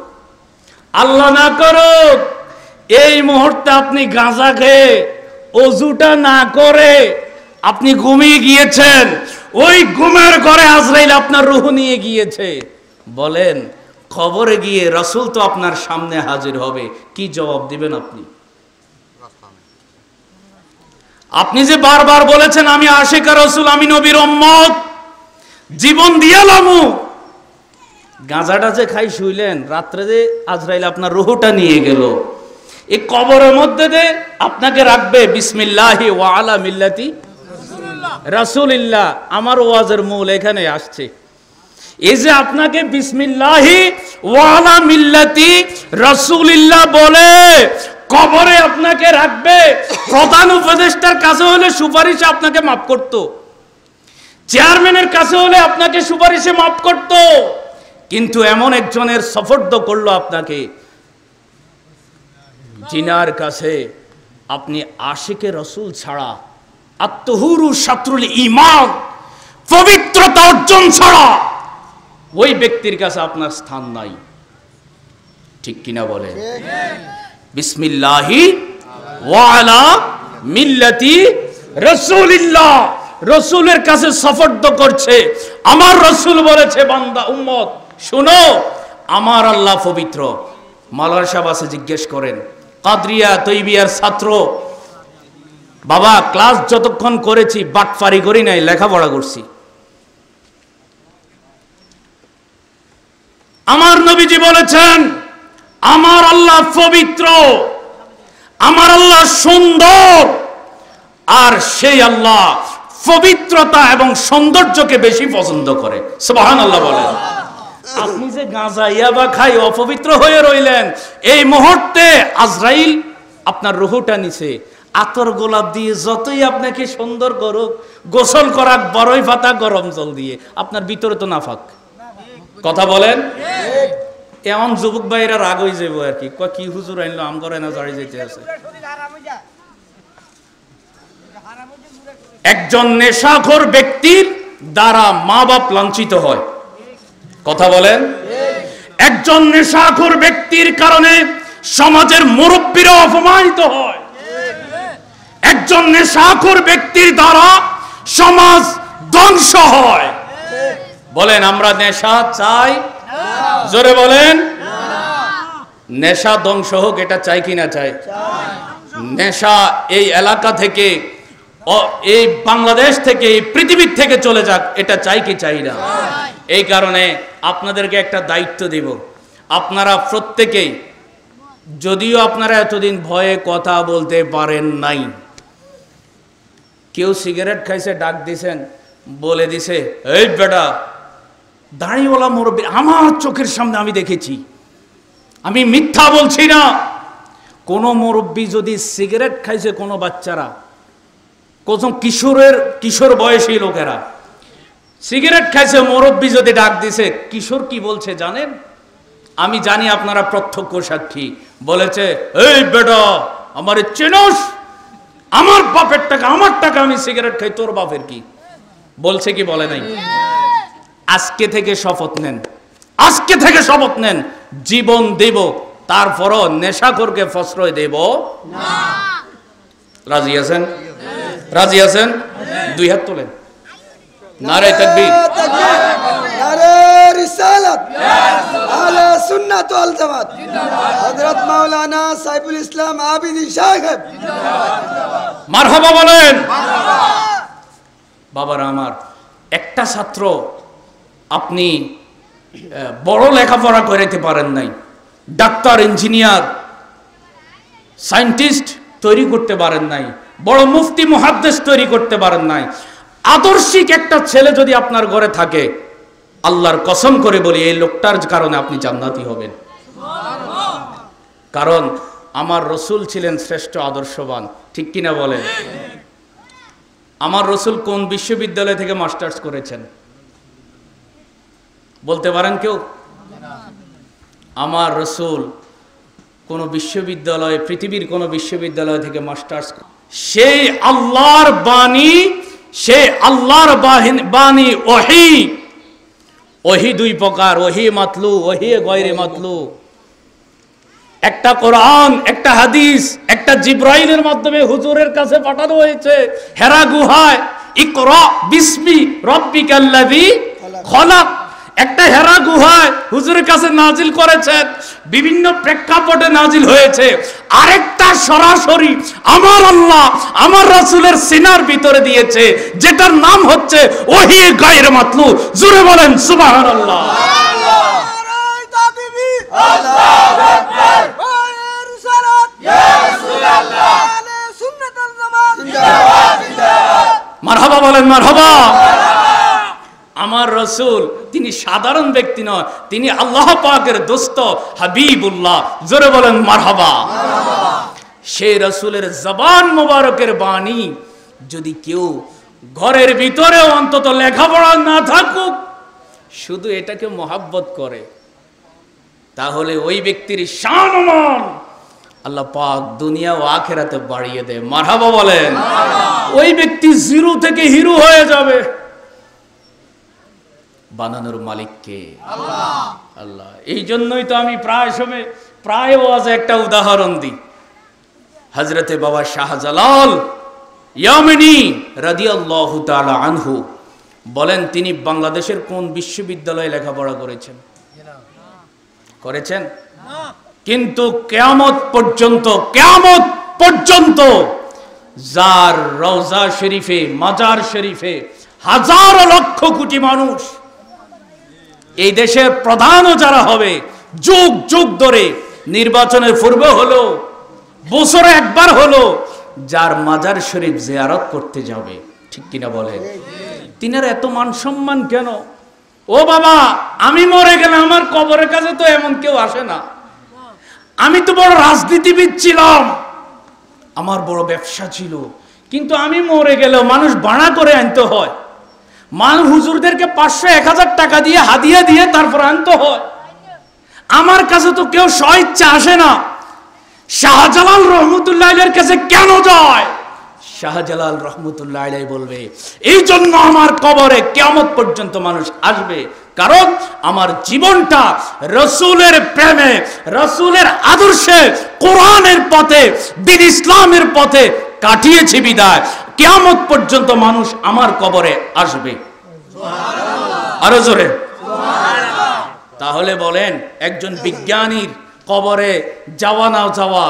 আল্লাহ না করুক, এই মুহূর্তে আপনি গাঁজা খেয়ে ওযুটা না করে আপনি ঘুমিয়ে গিয়েছেন, ওই ঘুমের ঘরে আজরাইল আপনার রূহ নিয়ে গিয়েছে। বলেন, খবরে গিয়ে রাসূল তো আপনার সামনে হাজির হবে, কি জবাব দিবেন আপনি? আপনি যে বারবার বলেছেন আমি আশিকা রাসূল, আমি নবীর উম্মত, জীবন দিয়ে লামু, গাঁজাটা যে খাই শুইলেন, রাত্রে যে আজরাইল আপনার রূহটা নিয়ে গেল, এই কবরের মধ্যে যে আপনাকে রাখবে বিসমিল্লাহি ওয়া আলা মিল্লাতি রাসূলিল্লাহ। আমার ওয়াজের মূল এখানে আসছে, এই যে আপনাকে বিসমিল্লাহি ওয়া আলা মিল্লাতি রাসূলিল্লাহ বলে কবরে আপনাকে রাখবে। প্রধান উপদেষ্টার কাছে হলে সুপারিশে আপনাকে মাফ করত, চেয়ারম্যানের কাছে হলে আপনাকে সুপারিশে মাফ করত, কিন্তু এমন একজনের সফর্দ করলো আপনাকে, জিনার কাছে আপনি আশিকে রাসূল ছাড়া, আত্তহুরু শাত্রুল ঈমান, পবিত্রতা অর্জন ছাড়া ওই ব্যক্তির কাছে আপনার স্থান নাই। ঠিক কিনা বলে? বিসমিল্লাহি ওয়া আলা মিল্লাতি রাসূলিল্লাহ, রাসূলের কাছে সফর্দ করছে। আমার রাসূল বলেছে, বান্দা উম্মত শুনো, আমার আল্লাহ পবিত্র। মাওলানা সাহেব আছে, জিজ্ঞেস করেন। কাদরিয়া তৈবিয়ার ছাত্র, বাবা ক্লাস যতক্ষণ করেছি বাটফারি করি নাই, লেখাপড়া করছি। আমার নবীজি বলেছেন আমার আল্লাহ পবিত্র, আমার আল্লাহ সুন্দর, আর সেই আল্লাহ পবিত্রতা এবং সৌন্দর্যকে বেশি পছন্দ করে। সুবহানাল্লাহ বলেন। আপনি যে গাঁজা ইয়াবা খাই অপবিত্র হয়ে রইলেন, এই মুহূর্তে আজরাইল আপনার রূহটা নিছে, আতর গোলাপ দিয়ে যতই আপনাকে সুন্দর করুক, গোসল করাক বড়ই পাতা গরম জল দিয়ে, আপনার ভিতরে তো নাফাক। কথা বলেন। এমন যুবক ভাইরা রাগ হয়ে যাবো আর কি, কি হুজুর আইনলো আম করে না জারি যেতে আছে। একজন নেশাখোর ব্যক্তির দ্বারা মা বাপ লাঞ্ছিত হয়। কথা বলেন। একজন নেশাখোর ব্যক্তির কারণে সমাজের মুরব্বীরা অপমানিত হয়। একজন নেশাখোর ব্যক্তির দ্বারা সমাজ ধ্বংস হয়। বলেন আমরা নেশা চাই? জোরে বলেন। নেশা ধ্বংস হোক এটা চাই কি না চাই? নেশা এই এলাকা থেকে, এই বাংলাদেশ থেকে, এই পৃথিবীর থেকে চলে যাক, এটা চাই কি চাই না? এই কারণে আপনাদেরকে একটা দায়িত্ব দেব। আপনারা প্রত্যেকেই, যদিও আপনারা এতদিন ভয়ে কথা বলতে পারেন নাই, কেউ সিগারেট খাইছে, ডাক দিছেন, বলে দিছে এই বেটা দাড়িওয়ালা মুরব্বী, আমার চোখের সামনে আমি দেখেছি, আমি মিথ্যা বলছি না। কোন মুরব্বী যদি সিগারেট খাইছে, কোনো বাচ্চারা, কোন কিশোর বয়সী লোকেরা সিগারেট খাইছে, মুরব্বী যদি ডাক দিছে, কিশোর কি বলছে জানেন? আমি জানি আপনারা প্রত্যক্ষ সাক্ষী। বলেছে এই বেটা আমারে চেনস, আমার বাপের টাকা, আমার টাকা আমি সিগারেট খাই, তোর বাপের কি? বলছে কি বলে নাই? আজকে থেকে শপথ নেন, আজকে থেকে শপথ নেন, জীবন দেব, তারপরও নেশাখোরকে প্রশ্রয় দেব না। রাজি আছেন? রাজি আছেন? দুই হাত তোলেন। নারে তাকবীর, নারে রিসালাত, আহলে সুন্নাত ওয়াল জামাত, হযরত মাওলানা সাইফুল ইসলাম আবিদি সাহেব মারহাবা বলেন। বাবারা আমার, একটা ছাত্র আপনি বড় লেখাপড়া করাইতে পারেন নাই, ডাক্তার, ইঞ্জিনিয়ার, সায়েন্টিস্ট তৈরি করতে পারেন নাই, বড় মুফতি মুহাদ্দিস তৈরি করতে পারেন নাই, আদর্শিক একটা ছেলে যদি আপনার ঘরে থাকে, আল্লাহর কসম করে বলি এই লোকটার কারণে আপনি জান্নাতি হবেন। কারণ আমার রসুল ছিলেন শ্রেষ্ঠ আদর্শবান। ঠিক কিনা বলেন? আমার রসুল কোন বিশ্ববিদ্যালয় থেকে মাস্টার্স করেছেন বলতে পারেন কেউ? আমার রসুল কোন বিশ্ববিদ্যালয়, পৃথিবীর কোন বিশ্ববিদ্যালয় থেকে মাস্টার্স সেই আল্লাহর বাণী, সেই আল্লাহর বাণী ওহী। ওহী দুই প্রকার, ওহী মাতলু, ওহী গয়রে মাতলু। একটা কোরআন, একটা হাদিস, একটা জিব্রাইলের মাধ্যমে হুজুরের কাছে পাঠানো হয়েছে হেরা গুহায়, ইকরা বিসমি রাব্বিকাল্লাযী খলাক। একটা হেরা গুহায় হুজুরের কাছে নাজিল করেছেন, বিভিন্ন প্রেক্ষাপটে নাজিল হয়েছে। আরেকটা সরাসরি আমার আল্লাহ আমার রাসূলের সিনার ভিতরে দিয়েছে, যেটার নাম হচ্ছে ওহী গায়রে মাতলু। জোরে বলেন সুবহানাল্লাহ। মারহাবা বলেন, মারহাবা। আমার রাসূল তিনি সাধারণ ব্যক্তি নয়, তিনি আল্লাহ পাকের দোস্ত হাবিবুল্লাহ। জোরে বলেন মারহাবা। সেই রাসূলের জবান মোবারকের বাণী যদি কেউ ঘরের ভিতরে অন্তত লেখাপড়া না থাকুক, শুধু এটাকে মহাব্বত করে, তাহলে ওই ব্যক্তির সম্মান আল্লাহ পাক দুনিয়া ও আখিরাতে বাড়িয়ে দেয়। মারহাবা বলেন। ওই ব্যক্তি জিরো থেকে হিরো হয়ে যাবে। বানানোর মালিক কে? আল্লাহ। আল্লাহ। এই জন্যই তো আমি প্রায় ওয়াজে একটা উদাহরণ দিই। হযরতে বাবা শাহজালাল ইয়ামানি রাদিয়াল্লাহু তাআলা আনহু বলেন, তিনি বাংলাদেশের কোন বিশ্ববিদ্যালয়ে লেখাপড়া করেছেন? করেছেন? কিন্তু কিয়ামত পর্যন্ত যার রওজা শরীফে, মাজার শরীফে হাজার লক্ষ কোটি মানুষ, এই দেশের প্রধানও যারা হবে, যুগ যুগ ধরে নির্বাচনের পূর্বে হলো, বছরে একবার হলো, যার মাজার শরীফ জিয়ারত করতে যাবে, ঠিক কিনা বলেন? তিনার এত মান সম্মান কেন? ও বাবা, আমি মরে গেলে আমার কবরের কাছে তো এমন কেউ আসে না। আমি তো বড় রাজনীতিবিদ ছিলাম, আমার বড় ব্যবসা ছিল, কিন্তু আমি মরে গেলেও মানুষ ভাড়া করে আনতে হয়। মানুষ হুজুরদেরকে 500-1000 টাকা দিয়ে হাদিয়া দিয়ে তারপর আনতে হয়। আমার কাছে তো কেউ স্বইচ্ছা আসে না। শাহজালাল রহমতুল্লাহ আলাইহির কাছে কেন যায়? শাহজালাল রহমতুল্লাহ আলাইহি বলবে, এই জন্য আমার কবরে কিয়ামত পর্যন্ত মানুষ আসবে, কারণ আমার জীবনটা রাসূলের প্রেমে, রাসূলের আদর্শে, কোরআনের পথে, দ্বীন ইসলামের পথে কাটিয়েছি বিদায় কিয়ামত পর্যন্ত মানুষ আমার কবরে আসবে। সুবহানাল্লাহ। আরো জোরে সুবহানাল্লাহ। তাহলে বলেন, একজন বিজ্ঞানীর কবরে যাওয়া না যাওয়া,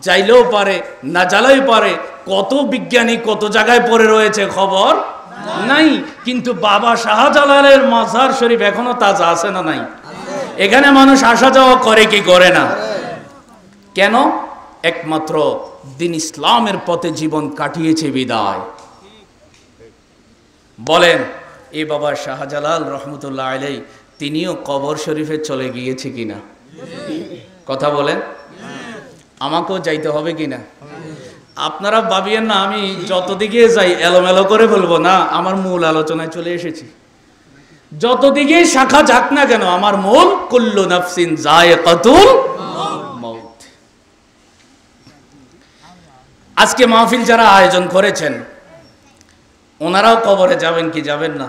যাইলেও পারে না জ্বালাই পারে। কত বিজ্ঞানী কত জায়গায় পড়ে রয়েছে খবর নাই, কিন্তু বাবা শাহজালালের মাজার শরীফ এখনো তাজা আছে না নাই? এখানে মানুষ আসা যাওয়া করে কি করে না? কেন? একমাত্র দ্বীন ইসলামের পথে জীবন কাটিয়েছে বিদায়। বলেন, এই বাবা শাহজালাল রহমতুল্লাহ আলাইহি তিনিও কবর শরীফে চলে গিয়েছে কিনা? কথা বলেন। আমাকেও যাইতে হবে কিনা? আপনারা ভাবিয়েন না আমি যতদিকে যাই এলোমেলো করে বলবো না, আমার মূল আলোচনায় চলে এসেছি। যতদিকে শাখা যাক না কেন, আমার মূল কুল্লু নাফসিন যায়কাতুল মাউত। আজকে মাহফিল যারা আয়োজন করেছেন, ওনারাও কবরে যাবেন কি যাবেন না?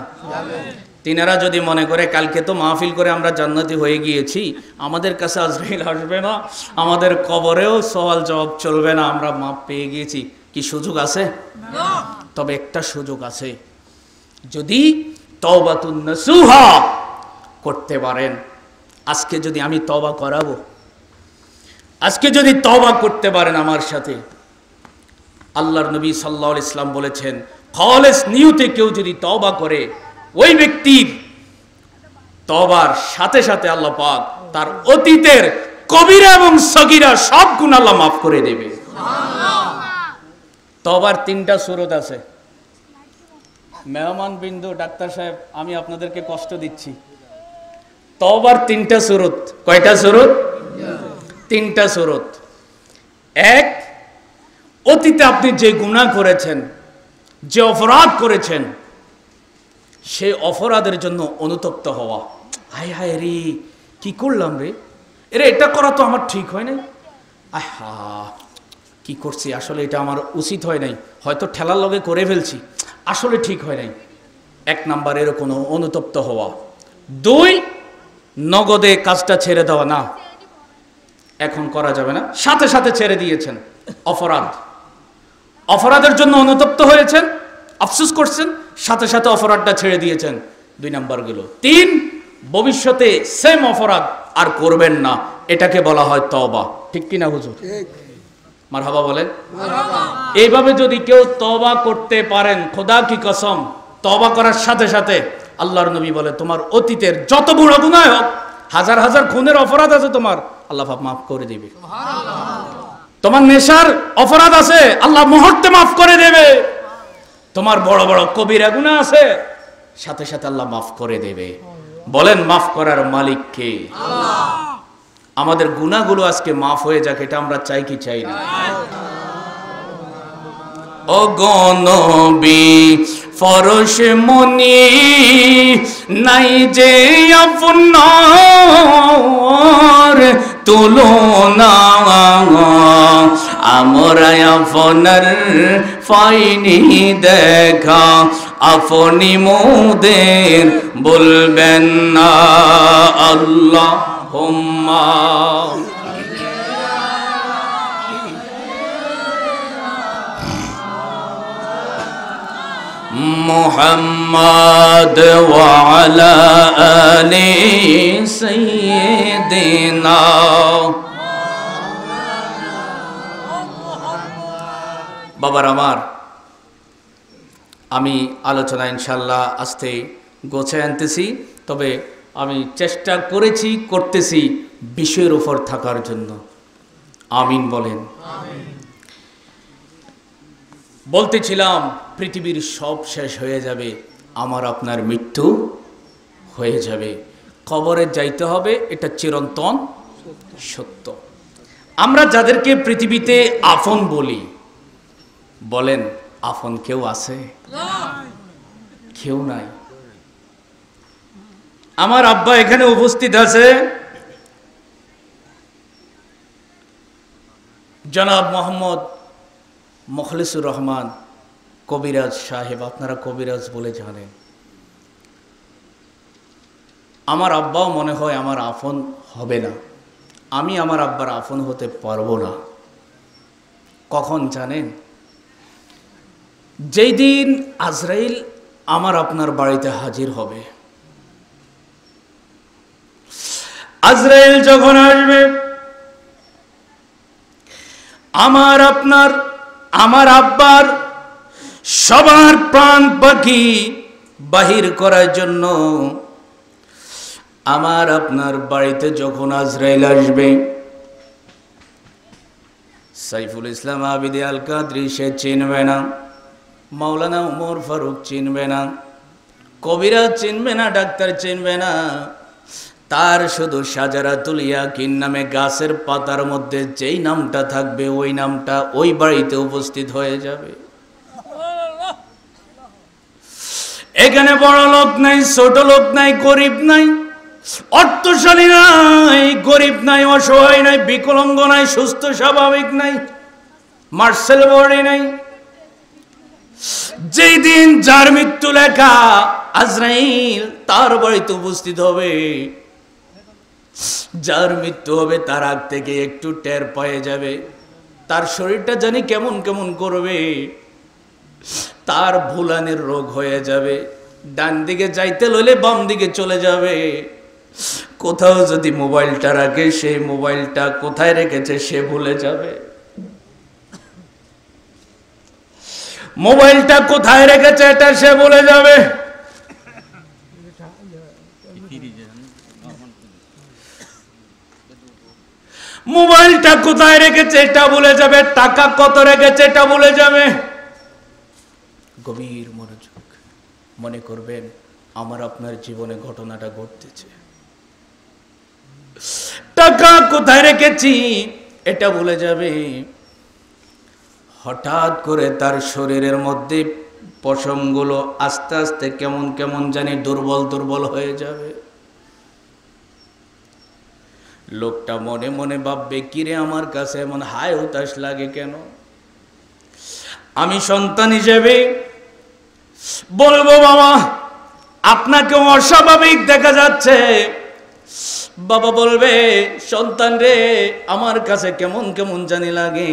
তিনারা যদি মনে করে কালকে তো মাহফিল করে আমরা জান্নাতি হয়ে গিয়েছি, আমাদের কাছে আজরাইল আসবে না, আমাদের কবরেও সওয়াল জবাব চলবে না, আমরা মাপ পেয়ে গিয়েছি, কি সুযোগ আছে? তবে একটা সুযোগ আছে, যদি তওবাতুন নাসুহা করতে পারেন। আজকে যদি আমি তওবা করাবো, আজকে যদি তওবা করতে পারেন আমার সাথে, আল্লাহর নবী সাল্লাল্লাহু আলাইহি ওয়াসাল্লাম বলেছেন, খালেস নিয়তে কেউ যদি তওবা করে, ওই ব্যক্তির তওবার সাথে সাথে আল্লাহ পাক তার অতীতের কবিরা এবং সগীরা সব গুনাহ আল্লাহ মাফ করে দেবে। সুবহানাল্লাহ। তওবার 3টা সূরত আছে। মেহমান বিন্দু ডাক্তার সাহেব, আমি আপনাদেরকে কষ্ট দিচ্ছি। তওবার 3টা সূরত। কয়টা সূরত? 3টা সূরত। এক, অতীতে আপনি যে গুনাহ করেছেন, যে অপরাধ করেছেন, সেই অপরাধের জন্য অনুতপ্ত হওয়া। হায় হায় রে, কি করলাম রে, এরে এটা করা তো আমার ঠিক হয় নাই, আহা কি করছি, আসলে এটা আমার উচিত হয় নাই, হয়তো ঠেলার লগে করে ফেলছি, আসলে ঠিক হয় নাই। 1 নাম্বার এরকম অনুতপ্ত হওয়া। 2 নগদে কাজটা ছেড়ে দেওয়া, না এখন করা যাবে না, সাথে সাথে ছেড়ে দিয়েছেন। অপরাধের জন্য অনুতপ্ত হয়েছেন, আফসোস করছেন, সাথে সাথে অপরাধটা ছেড়ে দিয়েছেন। 2 নাম্বার গেল। 3 ভবিষ্যতে সেম অপরাধ আর করবেন না, এটাকে বলা হয় তওবা। ঠিক কিনা হুজুর? মারহাবা বলেন। এইভাবে যদি কেউ তওবা করতে পারেন, খোদা কি কসম, তওবা করার সাথে সাথে আল্লাহর নবী বলে তোমার অতীতের যত বড় গুনাহ হোক, হাজার হাজার খুনের অপরাধ আছে তোমার, আল্লাহ মাফ করে দিবে। তোমার নেশার অপরাধ আছে, আল্লাহ মুহূর্তে মাফ করে দেবে। তোমার বড় বড় কবিরা গুনাহ আছে, সাথে সাথে আল্লাহ মাফ করে দেবে। বলেন মাফ করার মালিক কে? আল্লাহ। আমাদের গুনাহগুলো আজকে মাফ হয়ে যাক, এটা আমরা চাই কি চাই না? ও গনবী ফরশ মনি নাই যে আপনার তুলনা, আমরা আপনার পাইনি দেখা, আপনি মোদের বলবেন না আল্লাহুম্মা। মুহাম্মদ ওয়া আলা আলি সাইয়্যিদিনা। বাবার আমার, আমি আলোচনা ইনশাল্লাহ আস্তে গোছায় আনতেছি, তবে আমি চেষ্টা করতেছি বিষয়ের উপর থাকার জন্য। আমিন বলেন। বলতেছিলাম পৃথিবীর সব শেষ হয়ে যাবে, আমার আপনার মৃত্যু হয়ে যাবে, কবরে যাইতে হবে, এটা চিরন্তন সত্য। আমরা যাদেরকে পৃথিবীতে আপন বলি, বলেন আপন কেউ আছে? কেউ নাই। আমার আব্বা এখানে উপস্থিত আছে, জনাব মোহাম্মদ মুখলিসুর রহমান কবিরাজ সাহেব, আপনারা কবিরাজ বলে জানেন। আমার আব্বাও মনে হয় আমার আপন হবে না, আমি আমার আব্বার আপন হতে পারবো না। কখন জানেন? যেই দিন আজরাইল আমার আপনার বাড়িতে হাজির হবে। আজরাইল যখন আসবে, আমার আপনার, আমার আব্বার সবার প্রাণ পাখি বাহির করার জন্য আমার আপনার বাড়িতে যখন আজরাইল আসবে, সাইফুল ইসলাম আবিদি আল কাদরি সে চিনবে না, মাওলানা উমর ফারুক চিনবে না, কবিরাজ চিনবে না, ডাক্তার চিনবে না, তার শুধু শাজারাতুল ইয়াকিন নামে গাছের পাতার মধ্যে যেই নামটা থাকবে, ওই নামটা ওই বাড়িতে উপস্থিত হয়ে যাবে। এখানে বড় লোক নাই, ছোট লোক নাই, গরিব নাই, অর্থশালী নাই, গরিব নাই, অসহায় নাই, বিকলাঙ্গ নাই, সুস্থ স্বাভাবিক নাই, মার্শাল বডি নাই। যেই দিন যার মৃত্যু লেখা, আজরাইল তার বাড়িতে উপস্থিত হবে। যার মৃত্যু হবে তার আগ থেকে একটু টের পেয়ে যাবে, তার শরীরটা জানি কেমন কেমন করবে, তার ভুলানের রোগ হয়ে যাবে, ডান দিকে যাইতে লইলে বাম দিকে চলে যাবে, কোথাও যদি মোবাইলটা রাখে সেই মোবাইলটা কোথায় রেখেছে সে ভুলে যাবে, মোবাইলটা কোথায় রেখেছে এটা সে ভুলে যাবে, মোবাইলটা কোথায় রেখেছে এটা ভুলে যাবে, টাকা কত রেখেছে এটা ভুলে যাবে। গভীর মনোযোগ, মনে করবেন আমার আপনার জীবনে ঘটনাটা ঘটতেছে। টাকা কোথায় রেখেছি এটা ভুলে যাবে। হঠাৎ করে তার শরীরের মধ্যে পশমগুলো আস্তে আস্তে কেমন কেমন জানি দুর্বল দুর্বল হয়ে যাবে। লোকটা মনে মনে ভাববে, কিরে আমার কাছে এমন হায় হতাশ লাগে কেন? আমি সন্তান হিসেবে বলবো, বাবা আপনাকে অস্বাভাবিক দেখা যাচ্ছে। বাবা বলবে, সন্তান রে আমার কাছে কেমন কেমন জানি লাগে।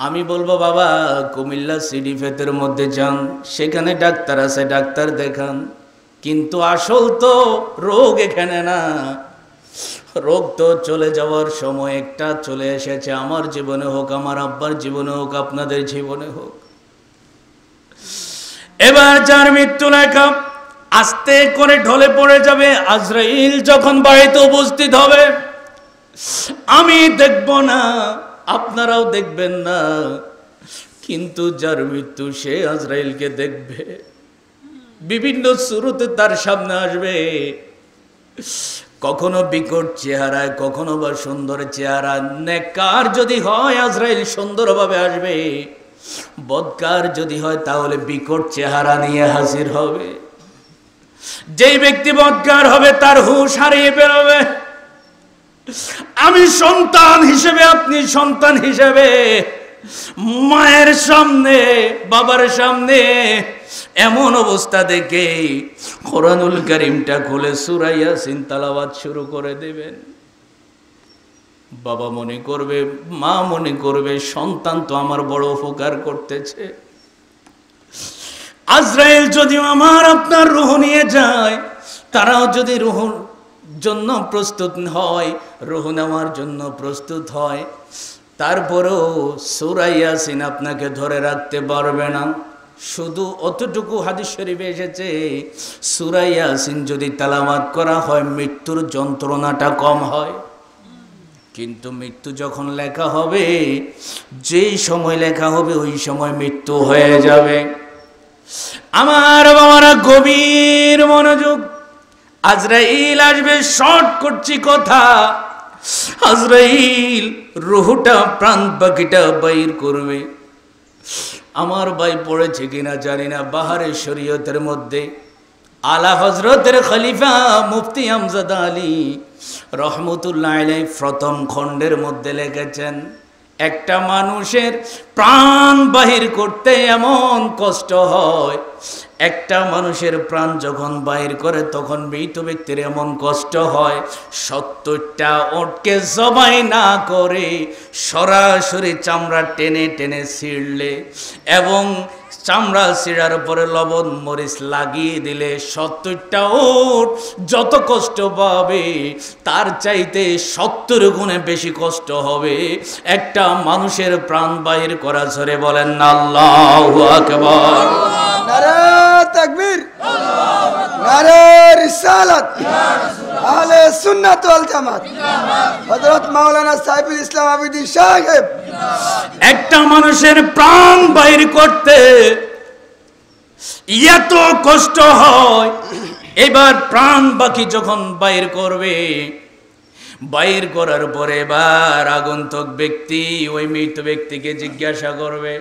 আমি বলবো, বাবা কুমিল্লা সিডিফেতের মধ্যে যান, সেখানে ডাক্তার আছে, ডাক্তার দেখান। কিন্তু আসল তো রোগ এখানে না, রোগ তো চলে যাওয়ার সময় একটা চলে এসেছে। আমার জীবনে হোক, আমার আব্বার জীবনে হোক, আপনাদের জীবনে হোক। এবার যার মৃত্যু লেখা আস্তে করে ঢলে পড়ে যাবে, আজরাইল যখন বাড়িতে উপস্থিত হবে, আমি দেখব না, আপনারাও দেখবেন না, কিন্তু যার মৃত্যু সে আজরাইলকে দেখবে। বিভিন্ন শুরুতে তার সামনে আসবে, কখনো বিকট চেহারায়, কখনো বা সুন্দর চেহারা। নেককার যদি হয় আজরাইল সুন্দরভাবে আসবে, বদকার যদি হয় তাহলে বিকট চেহারা নিয়ে হাজির হবে। যেই ব্যক্তি বদকার হবে তার হুঁশ হারিয়ে বেরোবে। আমি সন্তান হিসেবে, আপনি সন্তান হিসেবে মায়ের সামনে, বাবার সামনে এমন অবস্থা দেখে কোরআনুল কারীমটা খুলে সূরা ইয়াসিন তেলাওয়াত শুরু করে দেবেন। বাবা মনে করবে, মা মনে করবে, সন্তান তো আমার বড় উপকার করতেছে। আজরাইল যদি আমার আপনার রূহ নিয়ে যায়, তারাও যদি রূহর জন্য প্রস্তুত হয়, রূহ নেওয়ার জন্য প্রস্তুত হয়, তারপরেও সূরা ইয়াসিন আপনাকে ধরে রাখতে পারবে না। শুধু অতটুকু হাদিস শরীফে এসেছে, সূরা ইয়াসিন যদি তেলাওয়াত করা হয় মৃত্যুর যন্ত্রণাটা কম হয়। কিন্তু মৃত্যু যখন লেখা হবে, যেই সময় লেখা হবে ওই সময় মৃত্যু হয়ে যাবে। আমার বাবারা গভীর মনোযোগ। আজরাইল আসবে, শর্ট করছি কথা। আজরাইল রূহটা, প্রাণ পাখিটা বাইর করবে। আমার ভাই পড়েছে কিনা জানি না, বাহারে শরীয়তের মধ্যে আলা হযরতের খলিফা মুফতি আমজাদ আলী রহমতুল্লাহ আলাইহি প্রথম খণ্ডের মধ্যে লিখেছেন, একটা মানুষের প্রাণ বাহির করতে এমন কষ্ট হয়, একটা মানুষের প্রাণ যখন বাহির করে তখন মৃত ব্যক্তির এমন কষ্ট হয়, ৭০টা ওটকে জবাই না করে সরাসরি চামড়া টেনে টেনে ছিঁড়লে এবং চামড়া ছিঁড়ার পরে লবণ মরিচ লাগিয়ে দিলে ৭০টা ওট যত কষ্ট পাবে তার চাইতে ৭০ গুণে বেশি কষ্ট হবে একটা মানুষের প্রাণ বাহির করা। জোরে বলেন না আল্লাহু আকবার। নারে তাকবীর, নারে রিসালাত, আহলে সুন্নাত ওয়াল জামাত, হযরত মাওলানা সাইফুল ইসলাম আবিদী সাহেব। একটা মানুষের প্রাণ বাহির করতে এত কষ্ট হয়, এবার প্রাণ বাকি যখন বাইর করবে, বাইর করার পরে এবার আগন্তুক ব্যক্তি ওই মৃত ব্যক্তিকে জিজ্ঞাসা করবে,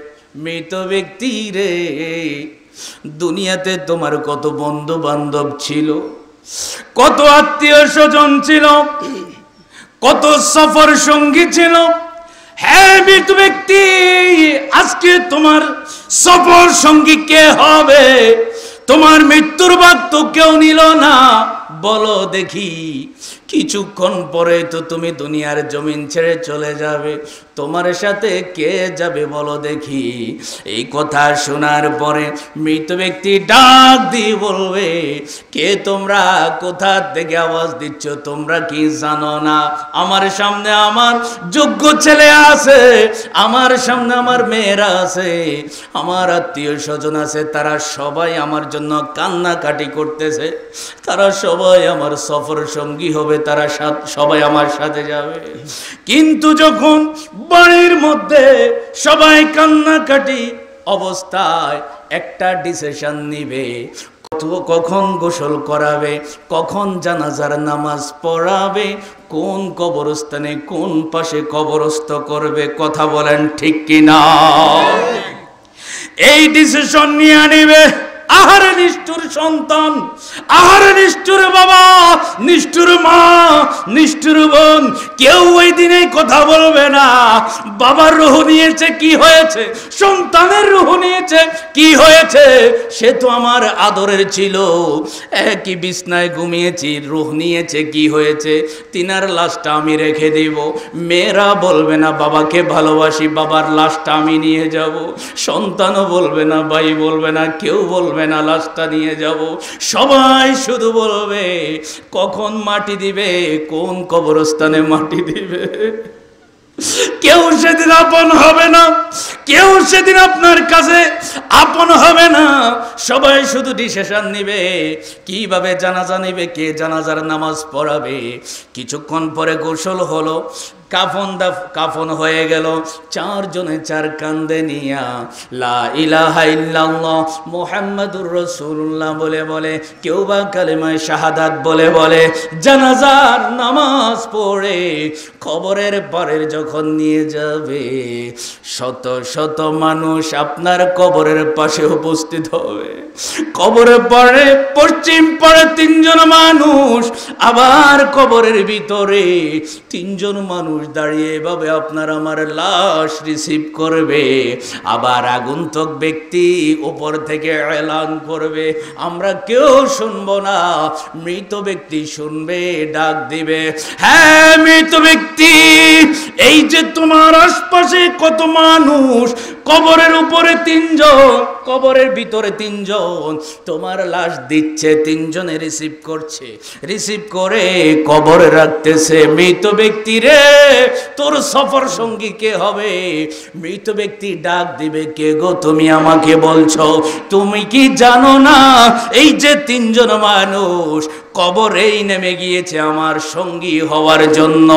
মৃত ব্যক্তি রে, দুনিয়াতে তোমার কত বন্ধু বান্ধব ছিল, কত আত্মীয় স্বজন ছিল, কত সফর সঙ্গী ছিল। হ্যাঁ মৃত ব্যক্তি, আজকে তোমার সফর সঙ্গী কে হবে? তোমার মৃত্যুর ভাগ তো কেউ নিল না। বলো দেখি, কিছুক্ষণ পরে তো তুমি দুনিয়ার জমিন ছেড়ে চলে যাবে, তোমার সাথে কে যাবে বলো দেখি। এই কথা শোনার পরে মৃত ব্যক্তি ডাক দিয়ে বলবে, কে তোমরা? কোথা থেকে আওয়াজ দিচ্ছ? তোমরা কি জানো না আমার সামনে আমার যোগ্য ছেলে আছে, আমার সামনে আমার মেয়েরা আছে, আমার আত্মীয় স্বজন আছে, তারা সবাই আমার জন্য কান্নাকাটি করতেছে, তারা সবাই আমার সফর সঙ্গী হবে, তারা সবাই আমার সাথে যাবে। কিন্তু যখন বাড়ির মধ্যে সবাই কান্নাকাটি অবস্থায় একটা ডিসিশন নিবে, কখন গোসল করাবে, কখন জানাজার নামাজ পড়াবে, কোন কবরস্থানে কোন পাশে কবরস্থ করবে, কথা বলেন ঠিক কিনা? এই ডিসিশন নিয়ে নিবে আহারে নিষ্ঠুর সন্তান, আহারে নিষ্ঠুর বাবা, নিষ্ঠুর মা, নিষ্ঠুর বোন, কেউ ওই দিনে কথা বলবে না। বাবার রূহ নিয়েছে কি হয়েছে, সন্তানের রূহ নিয়েছে কি হয়েছে, সে তো আমার আদরের ছিল, একই বিছনায় ঘুমিয়েছি, রূহ নিয়েছে কি হয়েছে, তিনার লাশটা আমি রেখে দেব। মেয়েরা বলবে না বাবাকে ভালোবাসি, বাবার লাশটা আমি নিয়ে যাব। সন্তানও বলবে না, ভাই বলবে না, কেউ বলবে না লাশটা নিয়ে যাব। সবাই শুধু বলবে কখন মাটি দিবে, কোন কবরস্থানে মাটি দিবে। কেউ সেদিন আপন হবে না, কেউ সেদিন আপনার কাছে আপন হবে না। সবাই শুধু ডিসিশন নিবে কিভাবে জানাজা নিবে, কে জানাজার নামাজ পড়াবে। কিছুক্ষণ পরে গোসল হলো, কাফন হয়ে গেল, চারজনে চার কান্দে নিয়া লা ইলাহা ইল্লাল্লাহ মুহাম্মাদুর রাসূলুল্লাহ বলে বলে, কেউ বা কালেমায়ে শাহাদাত বলে বলে জানাজার নামাজ পড়ে কবরের পারের যখন নিয়ে যাবে, শত শত মানুষ আপনার কবরের পাশে উপস্থিত হবে। কবরের পারে পশ্চিম পারে তিনজন মানুষ, আবার কবরের ভিতরে তিনজন মানুষ দাঁড়িয়ে এভাবে আপনার আমার লাশ রিসিভ করবে। আবার আগন্তুক ব্যক্তি উপর থেকে এলান করবে, আমরা কেউ শুনবো না, মৃত ব্যক্তি শুনবে, ডাক দিবে, হ্যাঁ মৃত ব্যক্তি, এই যে তোমার আশপাশে কত মানুষ, কবরের উপরে তিনজন, কবরের ভিতরে তিনজন, তোমার লাশ দিচ্ছে, তিনজনে রিসিভ করছে, রিসিভ করে কবরে রাখতেছে। মৃত ব্যক্তি রে, তোর সফর সঙ্গী কে হবে? মৃত ব্যক্তি ডাক দিবে, কে গো তুমি আমাকে বলছো? তুমি কি জানো না এই যে তিনজন মানুষ কবরেই নেমে গিয়েছে আমার সঙ্গী হওয়ার জন্য,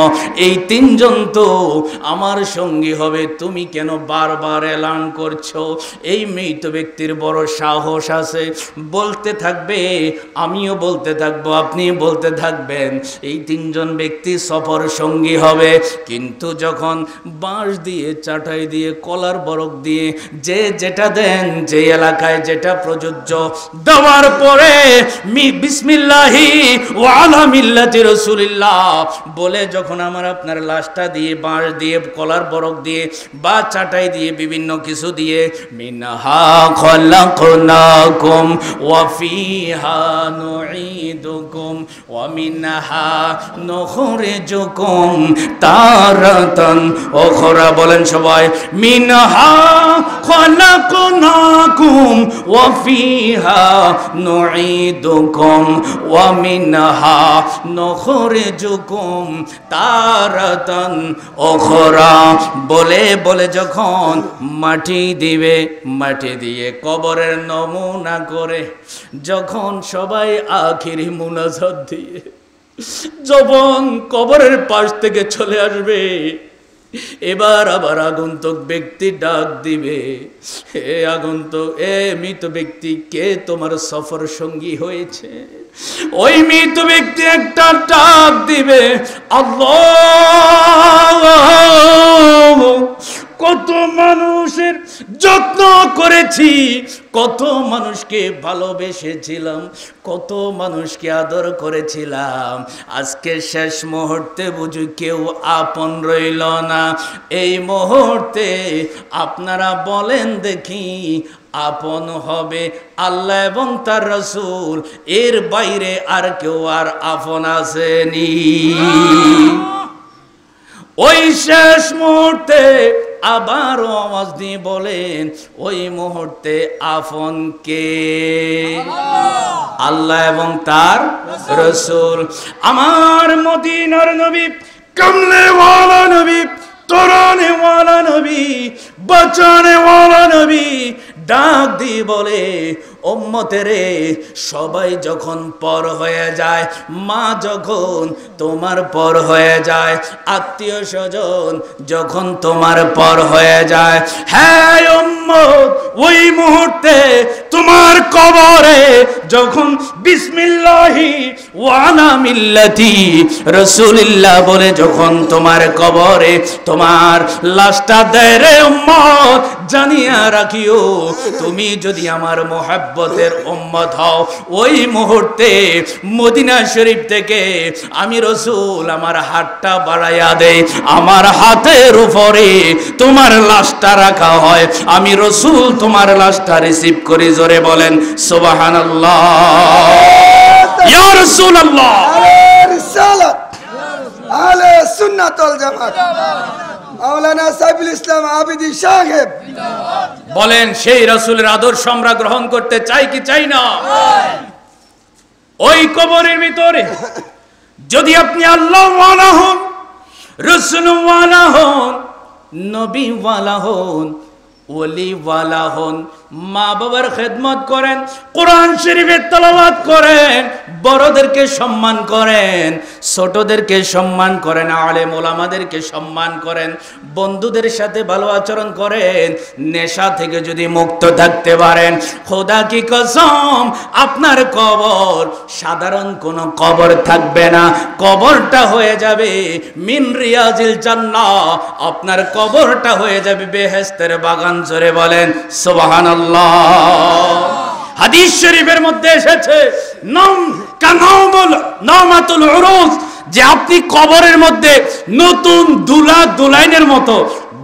এই তিনজন তো আমার সঙ্গী হবে, তুমি কেন বারবার এলান করছো? এই মৃত ব্যক্তির বড় সাহস আছে, বলতে থাকবে, আমিও বলতে থাকবো, আপনি বলতে থাকবেন, এই তিনজন ব্যক্তি সফর সঙ্গী হবে। কিন্তু যখন বাঁশ দিয়ে, চাটাই দিয়ে, কলার বরক দিয়ে, যে যেটা দেন, যে এলাকায় যেটা প্রযোজ্য, দেওয়ার পরে বিসমিল্লাহি ওয়া আলা মিল্লাতি রাসূলিল্লাহ বলে যখন আমার আপনার লাশটা দিয়ে, বাঁশ দিয়ে, কলার বরক দিয়ে বা চাটাই দিয়ে, বিভিন্ন কিছু দিয়ে, মিনহা খালাকনাকুম ওয়া ফিহা নুঈদুকুম ওয়া মিনহা নুখরিজুকুম তারাতান উখরা, বলেন সবাই, মিনহা খালাকনাকুম ওয়া ফিহা নুঈদুকুম ওয়া মিনহা নুখরিজুকুম তারাতান উখরা বলে বলে যখন মাটি দিবে, মাটি দিয়ে কবরের নমুনা করে যখন সবাই আখিরি মুনাজাত দিয়ে যখন কবরের পাশ থেকে চলে আসবে, এবার আবার আগন্তুক ব্যক্তি ডাক দিবে, হে আগন্তুক, এ মৃত ব্যক্তি, কে তোমার সফর সঙ্গী হয়েছে? ওই মৃত ব্যক্তি একটা ডাক দিবে, আল্লাহ, কত মানুষের যত্ন করেছি, কত মানুষকে ভালোবেসেছিলাম, কত মানুষকে আদর করেছিলাম, আজকে শেষ মুহূর্তে বুঝি কেউ আপন রইল না। এই মুহূর্তে আপনারা বলেন দেখি, আপন হবে আল্লাহ এবং তার রাসূল, এর বাইরে আর কেউ আর আপন আসেনি। ওই শেষ মুহূর্তে আবারও আওয়াজ দিয়ে বলেন, ওই মুহূর্তে আপন কে? আল্লাহ এবং তার রাসূল। আমার মদিনার নবী, কমলে ওয়ালা নবী, তরণে ওয়ালা নবী, বাঁচানে ওয়ালা নবী ডাক দিয়ে বলে, উম্মতেরে, সবাই যখন পর হয়ে যায়, মা যখন তোমার পর হয়ে যায়, আত্মীয় স্বজন যখন তোমার পর হয়ে যায়, হ্যাঁ উম্মত, ওই মুহূর্তে তোমার কবরে যখন বিসমিল্লাহি ওয়া আলা মিল্লাতি রাসূলিল্লাহ বলে যখন তোমার কবরে তোমার লাশটা দেয় রে উম্মত, জানিয়া রাখিও তুমি যদি আমার মোহাব্বতের উম্মত হও ওই মুহূর্তে মদিনা শরীফ থেকে আমি রাসূল আমার হাতটা বাড়াইয়া দেই, আমার হাতের উপরে তোমার লাশটা রাখা হয়, আমি রাসূল তোমার লাশটা রিসিভ করি। জোরে বলেন সুবহানাল্লাহ। ইয়া রাসূলুল্লাহ, রিসালাত আহলে সুন্নাত ওয়াল জামাত মাওলানা সাইফুল ইসলাম আবিদি সাহেব বলেন সেই রাসূলের আদর্শ আমরা গ্রহণ করতে চাই কি চাই না? ওই কবরের ভিতরে যদি আপনি আল্লাহ ওয়ালা হন, রাসূল ওয়ালা হন, নবী ওয়ালা হন, ওলি ওয়ালা হন, মা বাবার খেদমত করেন, কোরআন শরীফের তেলাওয়াত করেন, বড়দেরকে সম্মান করেন, ছোটদেরকে সম্মান করেন, আলেম ওলামাদেরকে সম্মান করেন, বন্ধুদের সাথে ভালো আচরণ করেন, নেশা থেকে যদি মুক্ত থাকতে পারেন, খোদা কি কসম আপনার কবর সাধারণ কোনো কবর থাকবে না, কবরটা হয়ে যাবে মিন রিয়াজিল জান্নাহ, আপনার কবরটা হয়ে যাবে বেহেশতের বাগান। জোরে বলেন সুবহানাল্লাহ। হাদিস শরীফের মধ্যে এসেছে নামাতুল উরুস, যে আপনি কবরের মধ্যে নতুন দুলাইনের মতো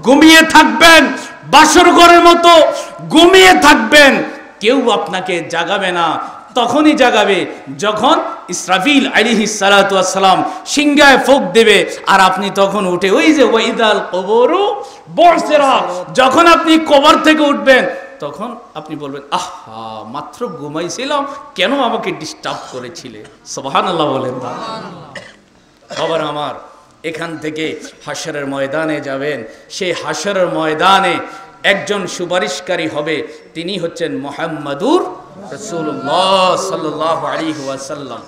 ঘুমিয়ে থাকবেন, বাসর ঘরের মতো ঘুমিয়ে থাকবেন, কেউ আপনাকে জাগাবে না। তখনই জাগাবে যখন ইসরাফিল আলাইহিস সালাতু ওয়াস সালাম সিংহায় ফুঁক দেবে, আর আপনি তখন উঠে ওই যে ওয়াইদাল কবরু বুসিরাত, যখন আপনি কবর থেকে উঠবেন তখন আপনি বলবেন আহা মাত্র ঘুমাইছিলাম, কেন আমাকে ডিস্টার্ব করেছিলে? সুবহানাল্লাহ বলেন না। বাবার আমার, এখান থেকে হাশরের ময়দানে যাবেন, সেই হাশরের ময়দানে একজন সুপারিশকারী হবে, তিনি হচ্ছেন মুহাম্মাদুর রাসূলুল্লাহ সাল্লাল্লাহু আলাইহি ওয়াসাল্লাম।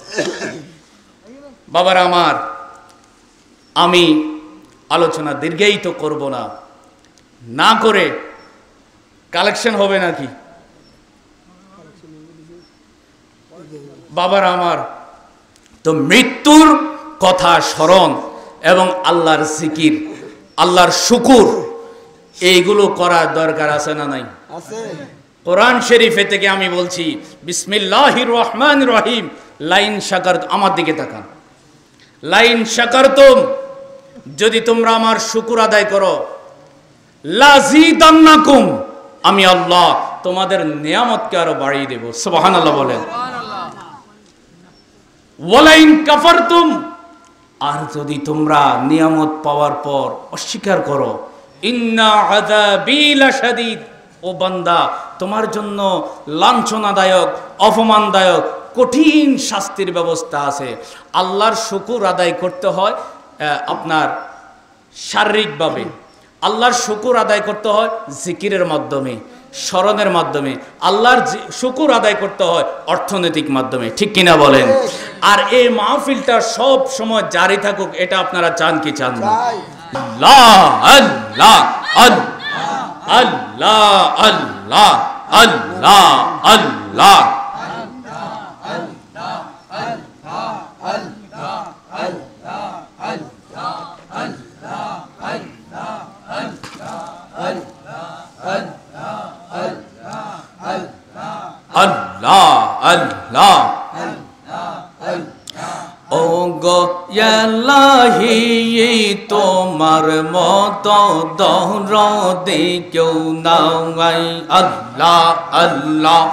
বাবার আমার, আমি আলোচনা দীর্ঘায়িত করব না, না করে কালেকশন হবে নাকি? বাবার আমার, তো মৃত্যুর কথা স্মরণ এবং আল্লাহর জিকির, আল্লাহর শুকুর, এইগুলো করার দরকার আছে না নাই? কোরআন শরীফে থেকে আমি বলছি, বিসমিল্লাহির রহমানির রহিম, লাইন শাকারতুম, আমার দিকে তাকান, লাইন শাকারতুম, যদি তোমরা আমার শুকুর আদায় করো, লাযিদান্নাকুম, আমি আল্লাহ তোমাদের নিয়ামতকে আরো বাড়িয়ে দেব। সুবহানাল্লাহ বলেন। ওয়ালাইন কাফারতুম, আর যদি তোমরা নিয়ামত পাওয়ার পর অস্বীকার করো, ইন্না আযাবি লাশাদীদ, ও বান্দা তোমার জন্য লাঞ্ছনাদায়ক, অপমানদায়ক কঠিন শাস্তির ব্যবস্থা আছে। আল্লাহর শুকুর আদায় করতে হয় আপনার শারীরিকভাবে, আল্লাহর শুকুর আদায় করতে হয় জিকিরের মাধ্যমে, স্মরণের মাধ্যমে, আল্লাহর শুকুর আদায় করতে হয় অর্থনৈতিক মাধ্যমে, ঠিক কিনা বলেন? আর এই মাহফিলটা সব সময় জারি থাকুক, এটা আপনারা চান কি চান না? আল্লাহ আল্লাহ আল্লাহ আল্লাহ আল্লাহ আল্লাহ আল্লাহ আল্লাহ। ও গো ইলাহি, তোমার মতো দরদি কেউ নাই, আল্লাহ আল্লাহ।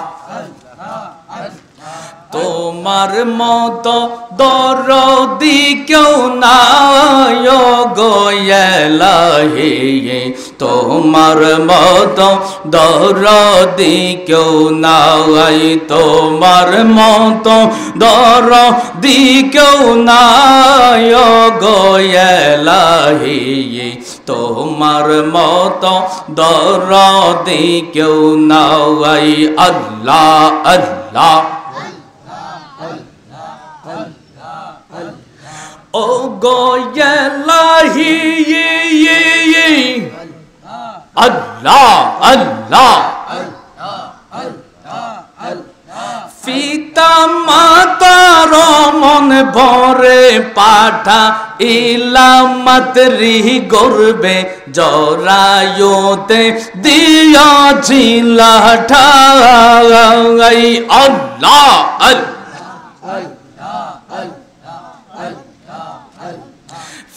তোমার মতো দরদি কেউ নাই, ও গো ইলাহি, তোমার মতো দরদি কেউ নাই, তোমার মতো দরদি কেউ নাই, ও গো ইলাহি, তোমার মতো দরদি কেউ নাই, আল্লাহ আল্লাহ। ও গো ইলাহি, আল্লাহ আল্লাহ। পিতা মাতার মন ভরে পাঠা ইলামতরি গর্বে জরায়ুতে দিয়াছিল ঠাই আল্লাহ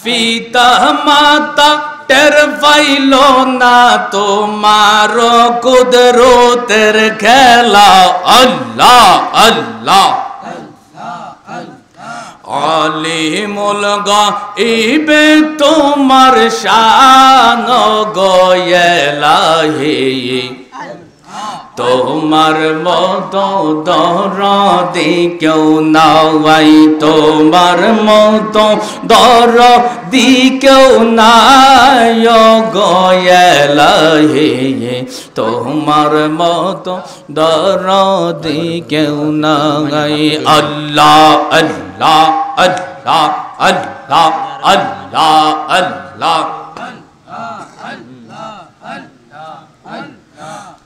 পিতা মাতা টের পাইল না তোমার কুদরতের খেলা আল্লাহ আল্লাহ আলিমুল গায়বে তোমার শান গয়েলাহি তোমার মতো দরদি কেউ নাই তোমার মতো দরদি কেউ নাই গয়েলাহি তোমার মতো দরদি কেউ নাই আল্লাহ আল্লাহ আল্লাহ আল্লাহ আল্লাহ আল্লাহ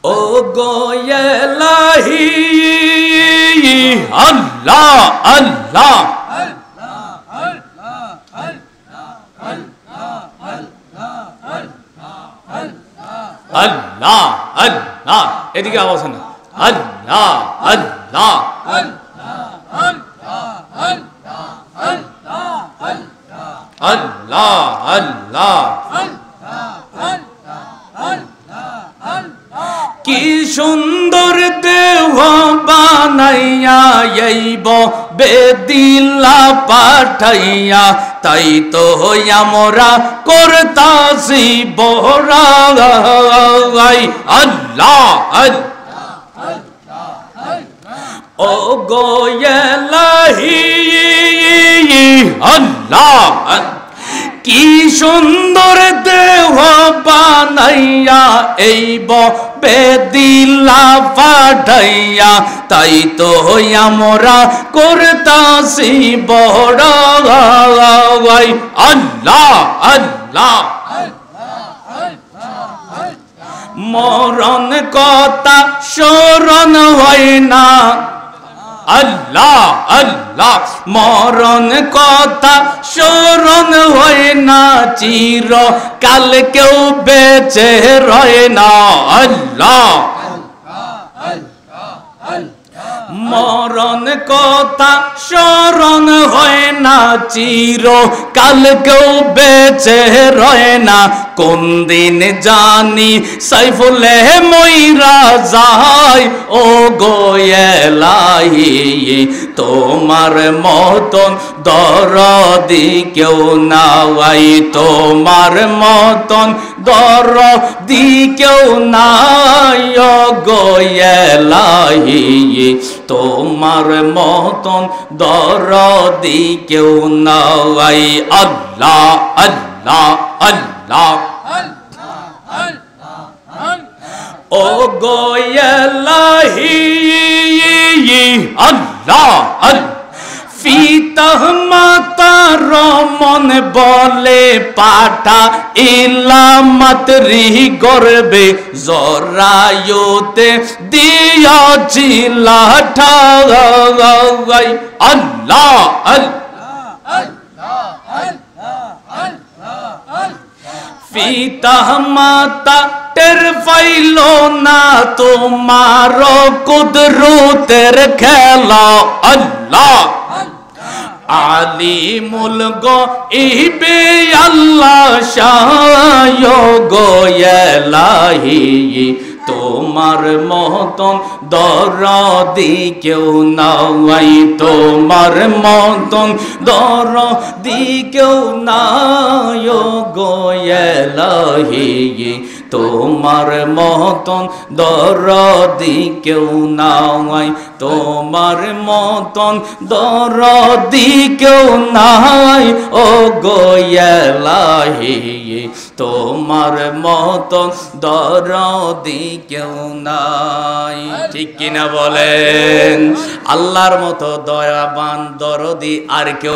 ও গোয়েলাহি আল্লাহ আল্লাহ আল্লাহ আল্লাহ এদিকে আওয়াজ না আল্লাহ আল্লাহ আল্লাহ আল্লাহ কি সুন্দর দেহ বানাইয়া এইব বেদিলা পাঠাইয়া তাই তো আমরা করতাছি বড়াই আল্লাহ ও গোয়েলাহি আল্লাহ কি সুন্দর দেহ বানাইয়া এইব বেদিলা পাঠাইয়া তাই তো আমরা করতাছি বড়াই আল্লাহ আল্লাহ মরণ কথা স্মরণ হয় না আল্লাহ আল্লাহ মরণ কথা স্মরণ হয় না চির কাল কেউ বেঁচে রয় না আল্লাহ মরণ কথা স্মরণ হয় না চির কাল কেউ বেঁচে রয় না কোন দিন জানি সাইফুলে মইরা যায় ও গোয়েলাহি তোমার মতন দরদি কেউ নাই তোমার মতন দরদি কেউ নাই ও গোয়েলাহি তোমার মতন দরদি কেউ নাই আল্লাহ আল্লাহ আল্লাহ ও গোয়েলাহি আল্লাহ আল্লাহ পিতা মাতার মন বলে পাঠা ইলামতরি গর্বে জরায়ুতে দিয়াছিল ঠাই আল্লাহ পিতা মাতা টের পাইল না তোমার কুদরতের খেলা আল্লাহ আলিমুল গায়বে আল্লাহ শায় গোয়েলাহি তোমার মতন দরদি কেউ নাই তোমার মতন দরদি কেউ নাই গোয়েলাহি তোমার মতন দরদি কেউ নাই তোমার মতন দরদি কেউ নাই ও গোয়েলাহি তোমার মতন দরদি কেউ নাই ঠিক কিনা বলেন আল্লাহর মতো দয়াবান দরদি আর কেউ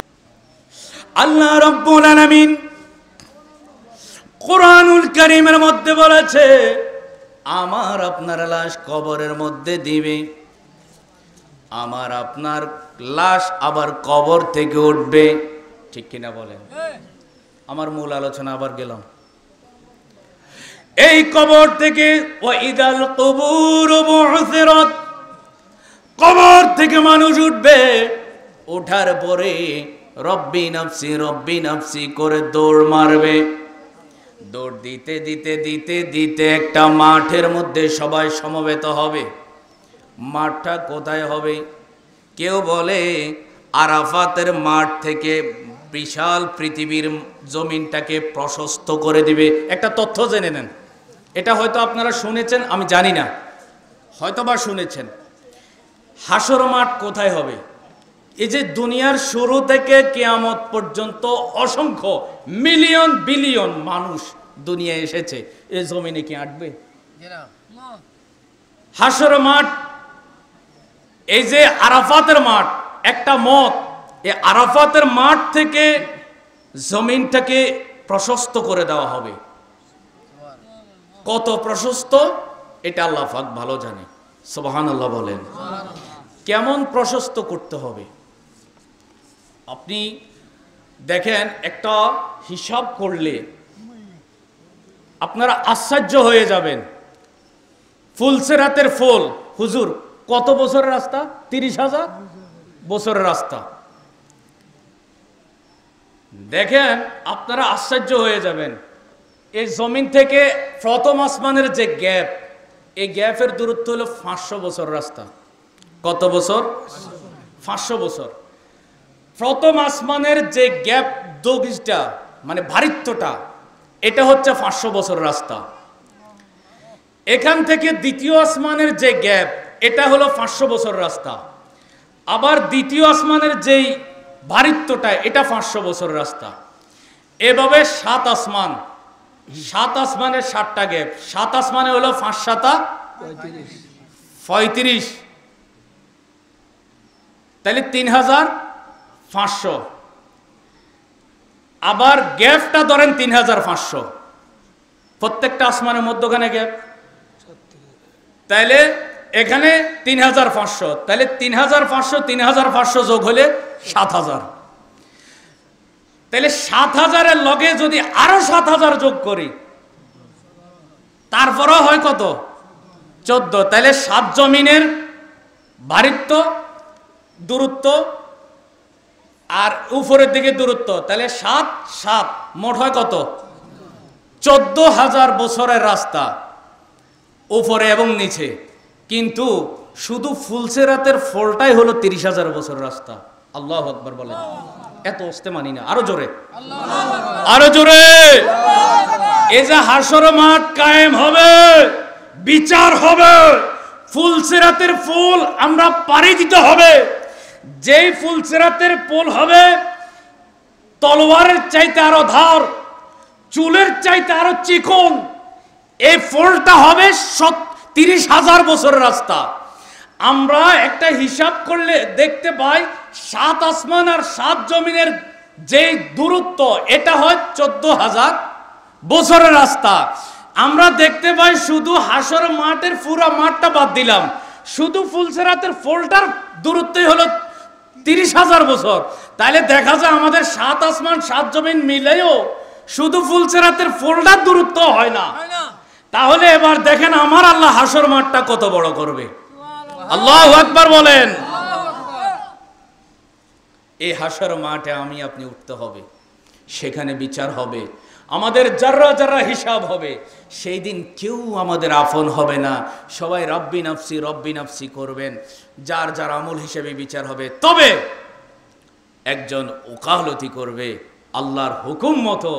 আল্লাহ রাব্বুল আলামিন কুরআনুল কারীমের মধ্যে বলেছে আমার আপনার লাশ কবরের মধ্যে দিবে আমার আপনার লাশ আবার কবর থেকে উঠবে, ঠিক কিনা বলেন? আমার মূল আলোচনা আবার গেলাম। এই কবর থেকে ওয়াইদাল কুবুর বু'থিরাত, কবর থেকে মানুষ উঠবে। ওঠার পরে রব্বি নাফসি করে দৌড় মারবে। দৌড় দিতে দিতে দিতে দিতে একটা মাঠের মধ্যে সবাই সমবেত হবে। মাঠটা কোথায় হবে? কেউ বলে আরাফাতের মাঠ থেকে বিশাল পৃথিবীর জমিনটাকে প্রশস্ত করে দিবে। একটা তথ্য জেনে নেন, এটা হয়তো আপনারা শুনেছেন, আমি জানি না, হয়তো বা শুনেছেন। হাসর মাঠ কোথায় হবে? এই যে দুনিয়ার শুরু থেকে কিয়ামত পর্যন্ত অসংখ্য মিলিয়ন বিলিয়ন মানুষ দুনিয়ায় এসেছে, এই জমিনে কি আটবে? হাসর মাঠ, এই যে আরাফাতের মাঠ, একটা মত, এই আরাফাতের মাঠ থেকে জমিনটাকে প্রশস্ত করে দেওয়া হবে। কত প্রশস্ত এটা আল্লাহ পাক ভালো জানে, সুবহানাল্লাহ বলেন। কেমন প্রশস্ত করতে হবে আপনি দেখেন, একটা হিসাব করলে আপনারা আশ্চর্য হয়ে যাবেন। ফুলসেরাতের ফুল, হুজুর কত বছরের রাস্তা? 30,000 বছরের রাস্তা। দেখেন আপনারা আশ্চর্য হয়ে যাবেন। এই জমিন থেকে প্রথম আসমানের যে গ্যাপ, এই গ্যাপের দূরত্ব হলো 500 বছর রাস্তা। কত বছর? 500 বছর। প্রথম আসমানের যে গ্যাপ দৈর্ঘ্যটা, মানে ভারিত্বটা, এটা হচ্ছে 500 বছর রাস্তা। এখান থেকে দ্বিতীয় আসমানের যে গ্যাপ, এটা হলো 500 বছর রাস্তা। আবার দ্বিতীয় আসমানের যেই ভারিত্বটা, এটা 500 বছর রাস্তা। এভাবে 7 আসমান, 7 আসমানের 7টা গ্যাপ, 7 আসমানে হলো 5 7 35, তাহলে 3500। আবার গ্যাপটা ধরেন 3500, প্রত্যেকটা আসমানের মধ্যখানে গ্যাপ, তাইলে এখানে 3500, তাহলে 3500 যোগ হলে 7000। তাহলে 7000-এর লগে যদি আরো 7000 যোগ করি, তারপরও হয় কত? 14। তাহলে 7 জমিনের ভারিত্ব, দূরত্ব আর উপরের দিকে দূরত্ব, তাহলে 7 7 মোট হয় কত? 14,000 বছরের রাস্তা উপরে এবং নিচে। কিন্তু শুধু ফুলসেরাতের ফলটাই হলো 30,000 বছর রাস্তা। আল্লাহু আকবার বলেন। এত অস্তে মানি না, আরো জোরে, আরো জোরে। এই যে হাসর মাঠ কায়েম হবে, বিচার হবে, ফুলসেরাতের ফুল আমরা পাড়ি দিতে হবে। যেই ফুলসেরাতের পুল হবে তলোয়ারের চাইতে আরো ধার, চুলের চাইতে আরো চিকন, এই ফুলটা হবে 30,000 বছরের রাস্তা। আমরা একটা হিসাব করলে দেখতে পাই 7 আসমান আর 7 জমিনের যে দূরত্ব, এটা হয় 14,000 বছরের রাস্তা। আমরা দেখতে পাই শুধু হাসর মাঠের পুরা মাঠটা বাদ দিলাম, শুধু ফুলসেরাতের ফুলটার দূরত্বই হলো 30,000 বছর। তাহলে দেখা যায় আমাদের 7 আসমান 7 জমিন মিলেও শুধু ফুলসেরাতের ফুলটার দূরত্ব হয় না। তাহলে এবার দেখেন আমার আল্লাহ হাসর মাঠটা কত বড় করবে। আল্লাহু আকবার বলেন। এই হাসর মাঠে আমি আপনি উঠতে হবে, সেখানে বিচার হবে, আমাদের যারা যারা হিসাব হবে। সেই দিন কেউ আমাদের আপন হবে না, সবাই রব্বি নাফসি করবেন, যার যার আমল হিসেবে বিচার হবে। তবে একজন ওকালতি করবে আল্লাহর হুকুম মতো,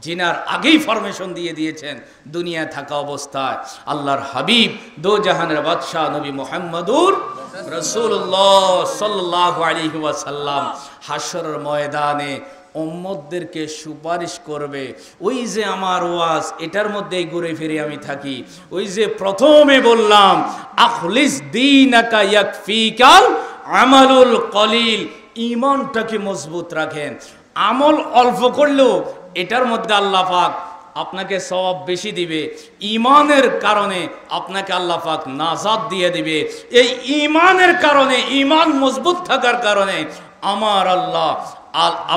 জিনার আগেই ফরমেশন দিয়ে দিয়েছেন দুনিয়া থাকা অবস্থায় আল্লাহর হাবিব দো জাহানের বাদশাহ নবী মুহাম্মদুর রাসূলুল্লাহ সাল্লাল্লাহু আলাইহি ওয়াসাল্লাম হাসরের ময়দানে উম্মতদেরকে সুপারিশ করবে। ওই যে আমার ওয়াজ, এটার মধ্যেই ঘুরে ফিরে আমি থাকি। ওই যে প্রথমে বললাম আখলিস দীনাকা ইয়াকফিকাল আমালুল কলিল, ঈমানটাকে মজবুত রাখেন। আমল অল্প করলেও এটার মধ্যে আল্লাহ পাক আপনাকে সওয়াব বেশি দিবে, ঈমানের কারণে আপনাকে আল্লাহ পাক নাজাত দিয়ে দিবে। এই ঈমানের কারণে, ঈমান মজবুত থাকার কারণে আমার আল্লাহ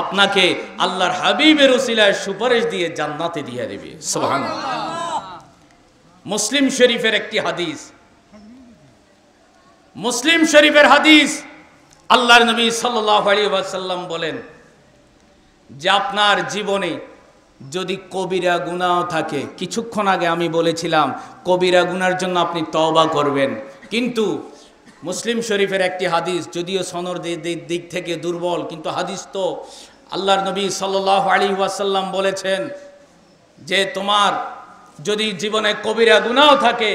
আপনাকে আল্লাহর হাবিবের উসিলায় সুপারিশ দিয়ে জান্নাতে দিয়ে দেবে। সুবহানাল্লাহ। মুসলিম শরীফের একটি হাদিস, মুসলিম শরীফের হাদিস, আল্লাহর নবী সাল্লাল্লাহু আলাইহি ওয়াসাল্লাম বলেন যে আপনার জীবনে যদি কবিরা গুনাহ থাকে, কিছুক্ষণ আগে আমি বলেছিলাম কবিরা গুনার জন্য আপনি তওবা করবেন, কিন্তু মুসলিম শরীফের একটি হাদিস, যদিও সনদ দিক থেকে দুর্বল, কিন্তু হাদিস তো আল্লাহর নবী সাল্লাল্লাহু আলাইহি ওয়াসাল্লাম বলেছেন যে তোমার যদি জীবনে কবিরা গুনাহ থাকে,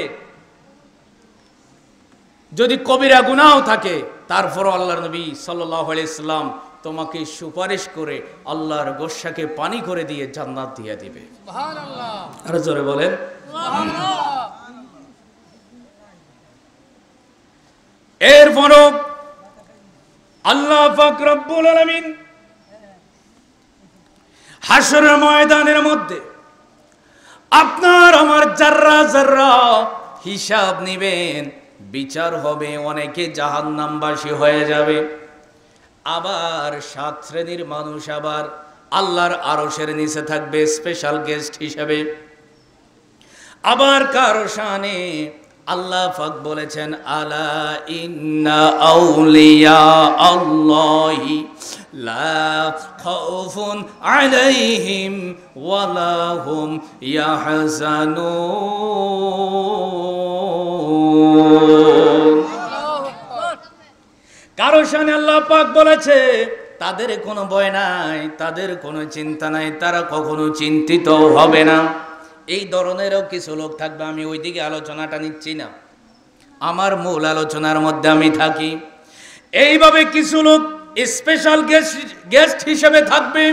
যদি কবিরা গুনাহ থাকে, তারপরও আল্লাহর নবী সাল্লাল্লাহু আলাইহি ওয়াসাল্লাম তোমাকে সুপারিশ করে আল্লাহর গোশাকে পানি করে দিয়ে জান্নাত দিয়ে দিবে। সুবহানাল্লাহ। আর জোরে বলেন সুবহানাল্লাহ। এরপরও আল্লাহ পাক রব্বুল আলামিন হাশরের ময়দানের মধ্যে আপনার আমার যাররা যাররা হিসাব নেবেন, বিচার হবে, অনেকে জাহান্নামবাসী হয়ে যাবে। আবার 7 শ্রেণীর মানুষ আবার আল্লাহর আরশের নিচে থাকবে স্পেশাল গেস্ট হিসেবে। আবার কারো শানে আল্লাহ পাক বলেছেন আলা ইন্না আউলিয়া আল্লাহি লা খাউফুন আলাইহিম ওয়ালা হুম ইয়াহজানুন। কারো শানে আল্লাহ পাক বলেছে তাদের কোনো ভয় নাই, তাদের কোনো চিন্তা নাই, তারা কখনো চিন্তিত হবে না। এই ধরনেরও কিছু লোক থাকবে, আমি ওইদিকে আলোচনাটা নিচ্ছি না, আমার মূল আলোচনার মধ্যে আমি থাকি। এইভাবে কিছু লোক স্পেশাল গেস্ট হিসেবে থাকবে।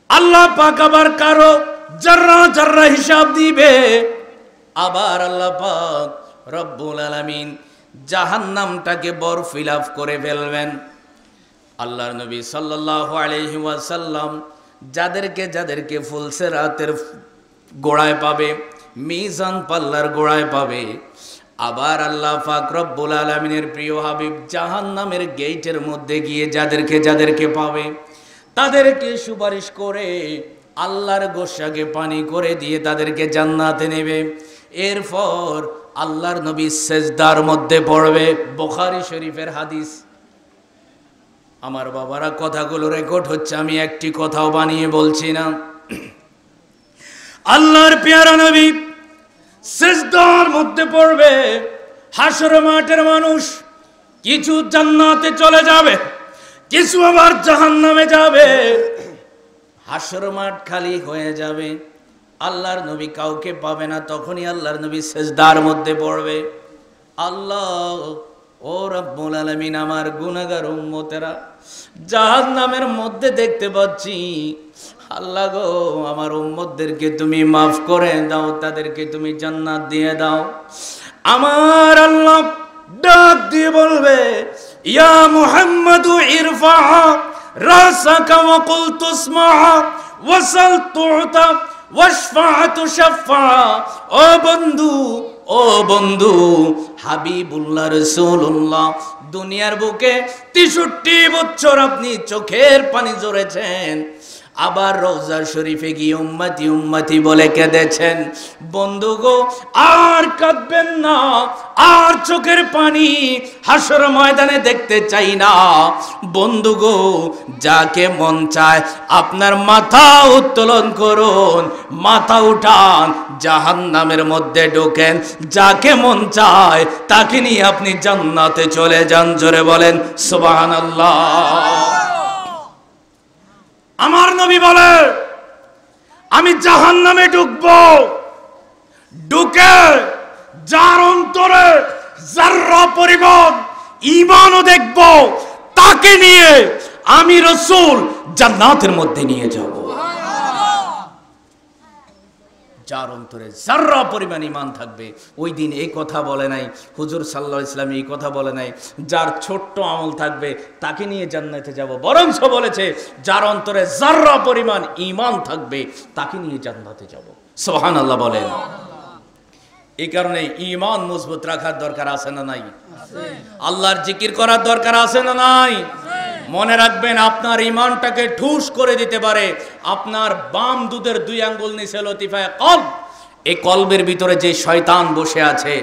আল্লাহ পাক আবার কারো যাররা যাররা হিসাব দিবে। আবার আল্লাহ পাক রব্বুল আলামিন জাহান্নামটাকে বড় ফিল আপ করে ফেলবেন। আল্লাহর নবী সাল্লাল্লাহু আলাইহি ওয়াসাল্লাম যাদেরকে ফুলসিরাতের গোড়ায় পাবে, মিজান পাল্লার গোড়ায় পাবে। আবার আল্লাহ পাক রব্বুল আলামিনের প্রিয় হাবিব জাহান্নামের গেটের মধ্যে গিয়ে যাদেরকে পাবে, তাদেরকে সুপারিশ করে আল্লাহর গোশাকে পানি করে দিয়ে তাদেরকে জান্নাতে নেবে। এরপর আল্লাহর নবী সেজদার মধ্যে পড়বে। বুখারী শরীফের হাদিস। আমার বাবারা, কথাগুলো রেকর্ড হচ্ছে, আমি একটি কথাও বানিয়ে বলছি না। আল্লাহর পেয়ারা নবী সিজদার মধ্যে পড়বে। হাশর মাঠের মানুষ কিছু জান্নাতে চলে যাবে, কিছু আবার জাহান্নামে যাবে। হাশর মাঠ খালি হয়ে যাবে, আল্লাহর নবী কাউকে পাবে না। তখনই আল্লাহর নবী সিজদার মধ্যে পড়বে। আল্লাহ ও রব্বুল আলামিন, আমার গুনাহগার উম্মতেরা জাহান্নামের মধ্যে দেখতে পাচ্ছি, আল্লাহ গো আমার উম্মতদেরকে তুমি মাফ করে দাও, তাদেরকে তুমি জান্নাত দিয়ে দাও। আমার আল্লাহ ডাক দিয়ে বলবে, ইয়া মুহাম্মাদু ইরফা রাসাকা ওয়া কুল তুসমা ওয়াসাল তুতা ওয়াশফা তুশফা। ও বন্ধু, ও বন্ধু হাবিবুল্লাহ রাসূলুল্লাহ, দুনিয়ার বুকে 63 বছর আপনি চোখের পানি ঝরেছেন, আবার রওজা শরীফে গিয়ে উম্মতি উম্মতি বলে কেঁদেছেন। বন্ধু গো, আর কাঁদবেন না, আর চোখের পানি হাশর ময়দানে দেখতে চাই না। বন্ধু গো, যাকে মন চায় আপনার মাথা উত্তোলন করুন, মাথা উঠান, জাহান্নামের মধ্যে ঢোকেন। যাকে মন চায় তাকে নিয়ে আপনি জান্নাতে চলে যান। জোরে বলেন সুবহানাল্লাহ। আমার নবী বলে, আমি জাহান্নামে ঢুকবো, ঢুকে যার অন্তরে যাররা পরিমাণ ঈমানও দেখব, তাকে নিয়ে আমি রাসূল জান্নাতের মধ্যে নিয়ে যাব। যার অন্তরে যাররা পরিমাণ ঈমান থাকবে। ওই দিন এই কথা বলে নাই হুজুর সাল্লাল্লাহু আলাইহি ওয়াসাল্লাম, এই কথা বলে নাই যার ছোট্ট আমল থাকবে তাকে নিয়ে জান্নাতে যাব, বরঞ্চ বলেছে যার অন্তরে যাররা পরিমাণ ঈমান থাকবে তাকে নিয়ে জান্নাতে যাব। সুবহানাল্লাহ বলেন। এই কারণে ঈমান মজবুত রাখার দরকার আছে না নাই? আল্লাহর জিকির করার দরকার আছে না নাই? মনে রাখবেন, আপনার ঈমানটাকে ঠুস করে দিতে পারে আপনার বাম দুধের 2 আঙ্গুল নিচে লতিফায়ে কলব। এই কলবের ভিতরে যে শয়তান বসে আছে,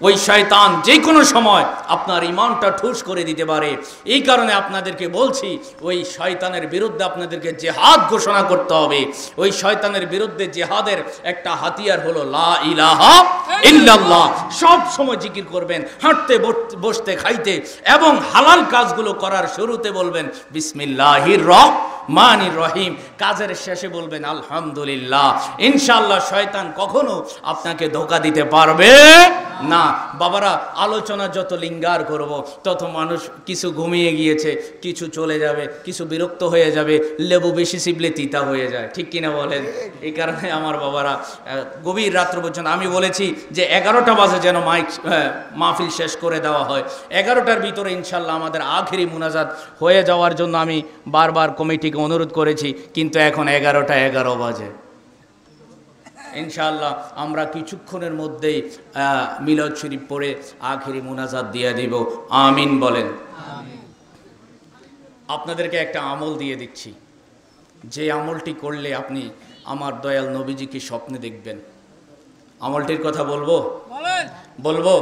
ওই শয়তান যে কোনো সময় আপনার ঈমানটা ঠুস করে দিতে পারে। এই কারণে আপনাদেরকে বলছি, ওই শয়তানের বিরুদ্ধে আপনাদেরকে জিহাদ ঘোষণা করতে হবে। ওই শয়তানের বিরুদ্ধে জিহাদের একটা হাতিয়ার হলো লা ইলাহা ইল্লাল্লাহ। সব সময় জিকির করবেন, হাঁটতে বসতে খাইতে, এবং হালাল কাজগুলো করার শুরুতে বলবেন বিসমিল্লাহির রহমানির রহিম, কাজের শেষে বলবেন আলহামদুলিল্লাহ। ইনশাআল্লাহ শয়তান কখনো আপনাকে ধোঁকা দিতে পারবে না। বাবারা, আলোচনা যত লিঙ্গার করব তত মানুষ কিছু ঘুমিয়ে গিয়েছে, কিছু চলে যাবে, কিছু বিরক্ত হয়ে যাবে, লেবু বেশি চিপলে তিতা হয়ে যায়, ঠিক কিনা বলেন? এই কারণে আমার বাবারা গভীর রাত্র পর্যন্ত, আমি বলেছি যে 11টা বাজে যেন মাহফিল শেষ করে দেওয়া হয়। 11টার ভিতরে ইনশাল্লাহ আমাদের আখেরি মুনাজাত হয়ে যাওয়ার জন্য আমি বারবার কমিটিকে অনুরোধ করেছি, কিন্তু এখন 11টা 11 বাজে। ইনশাআল্লাহ আমরা কিছুক্ষণের মধ্যেই মিলাদ শরীফ পড়ে আখেরি মুনাজাত দিয়ে দিব। আমিন বলেন। আপনাদেরকে একটা আমল দিয়ে দিচ্ছি, যে আমলটি করলে আপনি আমার দয়াল নবীজিকে স্বপ্নে দেখবেন। আমলটির কথা বলবো? বলবো?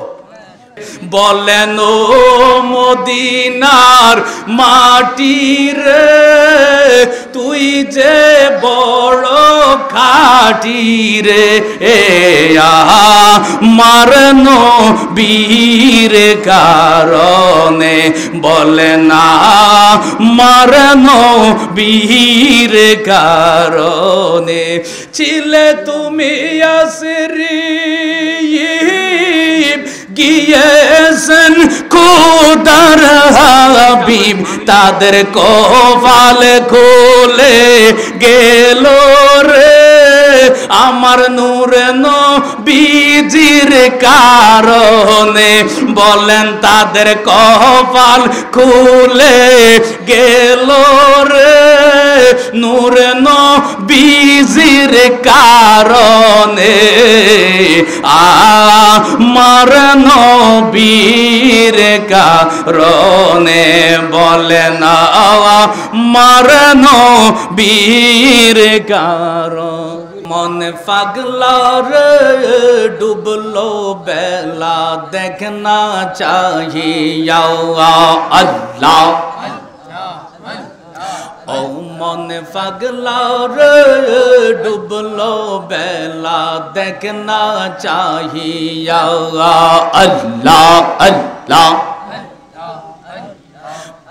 বলেন ও মদিনার মাটি রে, তুই যে বড় খাটি রে, আমার নবীর কারণে, বলে না আমার নবীর কারণে, ছিলে তুমি আসরি গিয়েছেন খোদার হাবিব, তাদের কপাল খুলে গেল রে, আমার নূরে নবীজির কারণে, বলেন তাদের কপাল খুলে গেল রে, নূরে নবীজির কারণে, আমার নবীর কারণে, বলেন আমার নবীর কারণ। মন পাগলা রে ডুবলো বেলা, দেখনা চাহিয়া আল্লাহ। ও মন পাগলা রে ডুবলো বেলা, দেখনা চাহিয়া আল্লাহ আল্লাহ।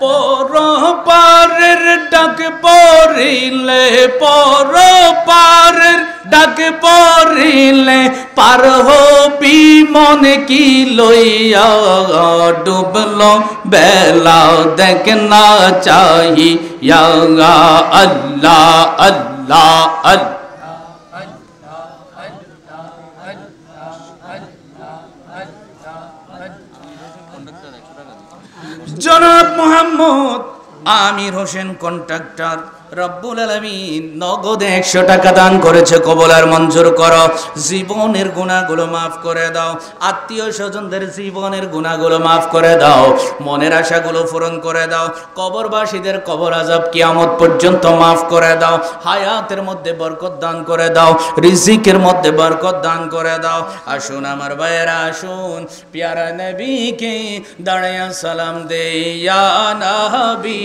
পরপারের ডাক পড়িলে, পরপারের ডাক পড়িলে, পার হবি মনে কি লইয়া, ডুবলো বেলা দেখনা চাহিয়া আল্লাহ আল্লাহ আল্লাহ। জনাব মোহাম্মদ আমির হোসেন কন্ট্রাক্টর, রব্বুল আলামিন নগদে 100 টাকা দান করেছে, কবুল আর মঞ্জুর করো। জীবনের গুনাহগুলো মাফ করে দাও, আত্মীয় স্বজনদের জীবনের গুনাহগুলো মাফ করে দাও, মনের আশাগুলো পূরণ করে দাও, কবরবাসীদের কবর আযাব কিয়ামত পর্যন্ত মাফ করে দাও, হায়াতের মধ্যে বরকত দান করে দাও, রিজিকের মধ্যে বরকত দান করে দাও। আসুন আমার ভাইয়েরা, আসুন প্যারা নবীকে দাঁড়ায়া সালাম দে, ইয়া নবী।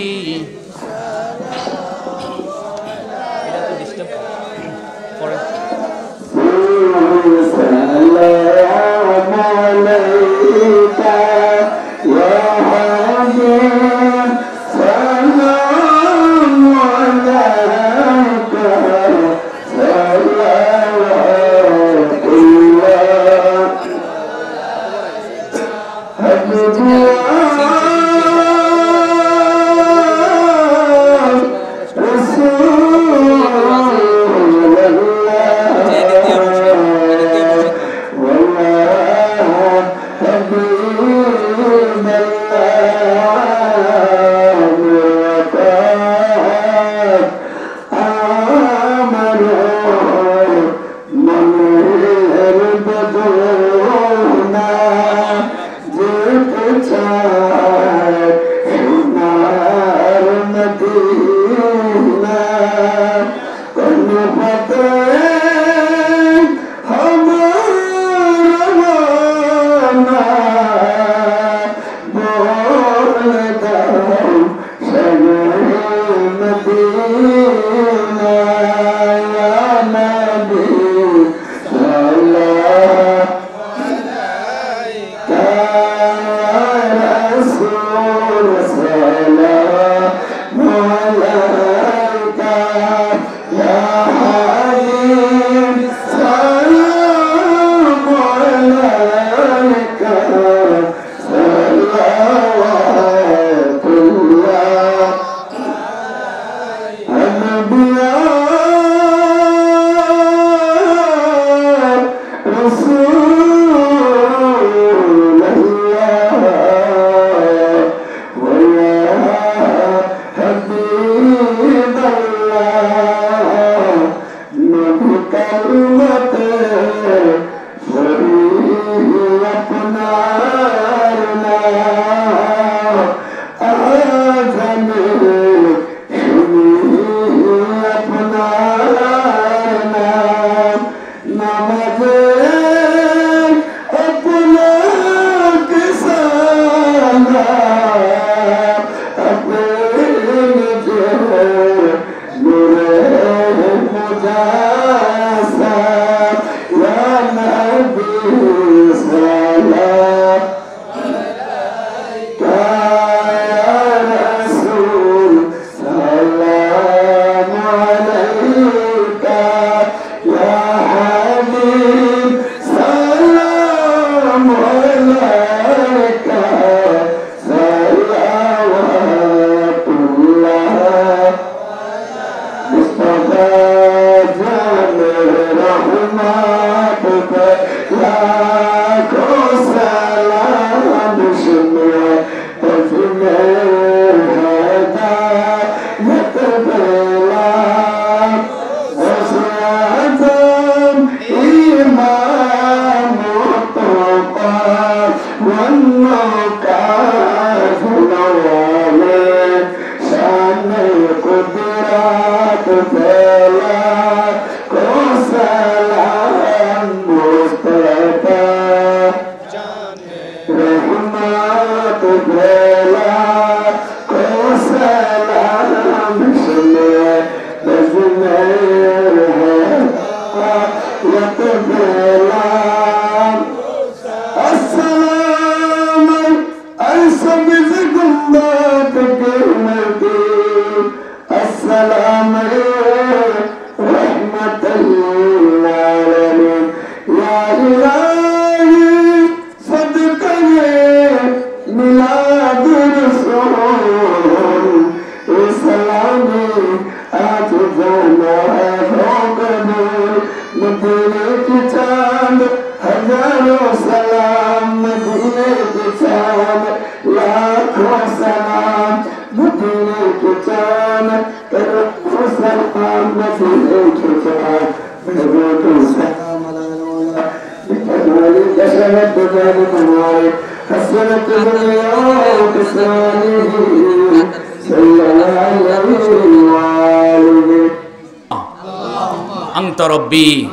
أنت ربي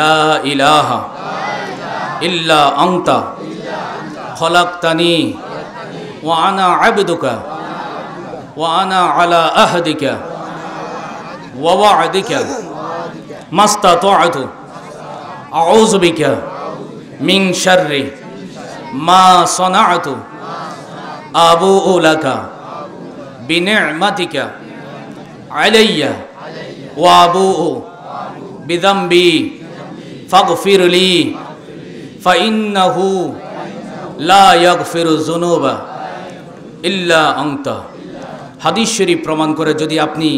لا إله إلا أنت خلقتني وأنا عبدك وأنا على عهدك ووعدك ما استطعت أعوذ بك من شر ما صنعت أبوء لك بنعمتك علي وأبوء بذنبي فاغفر لي فإنه لا يغفر الذنوب إلا أنت। হাদিস শরীফ প্রমাণ করে যদি আপনি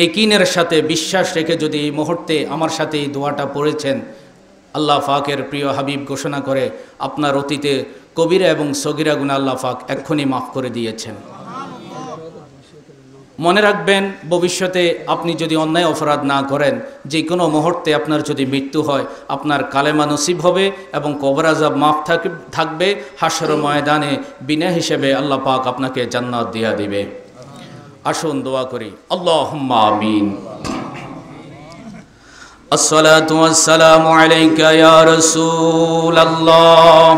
ইয়াকিনের সাথে বিশ্বাস রেখে যদি এই মুহূর্তে আমার সাথে এই দোয়াটা পড়েছেন, আল্লাহ পাকের প্রিয় হাবিব ঘোষণা করে আপনার অতীতে কবিরা এবং সগীরা গুনাহ আল্লাহ পাক এক্ষুনি মাফ করে দিয়েছেন। মনে রাখবেন, ভবিষ্যতে আপনি যদি অন্যায় অপরাধ না করেন, যে কোনো মুহূর্তে আপনার যদি মৃত্যু হয়, আপনার কালেমা নসিব হবে এবং কবর আযাব মাফ থাকবে। হাশর ময়দানে বিনা হিসেবে আল্লাহ পাক আপনাকে জান্নাত দিয়া দিবে। আসুন দোয়া করি। আল্লাহুম্মা আমিন। আসসালাতু ওয়াসসালামু আলাইকা ইয়া রাসূলাল্লাহ।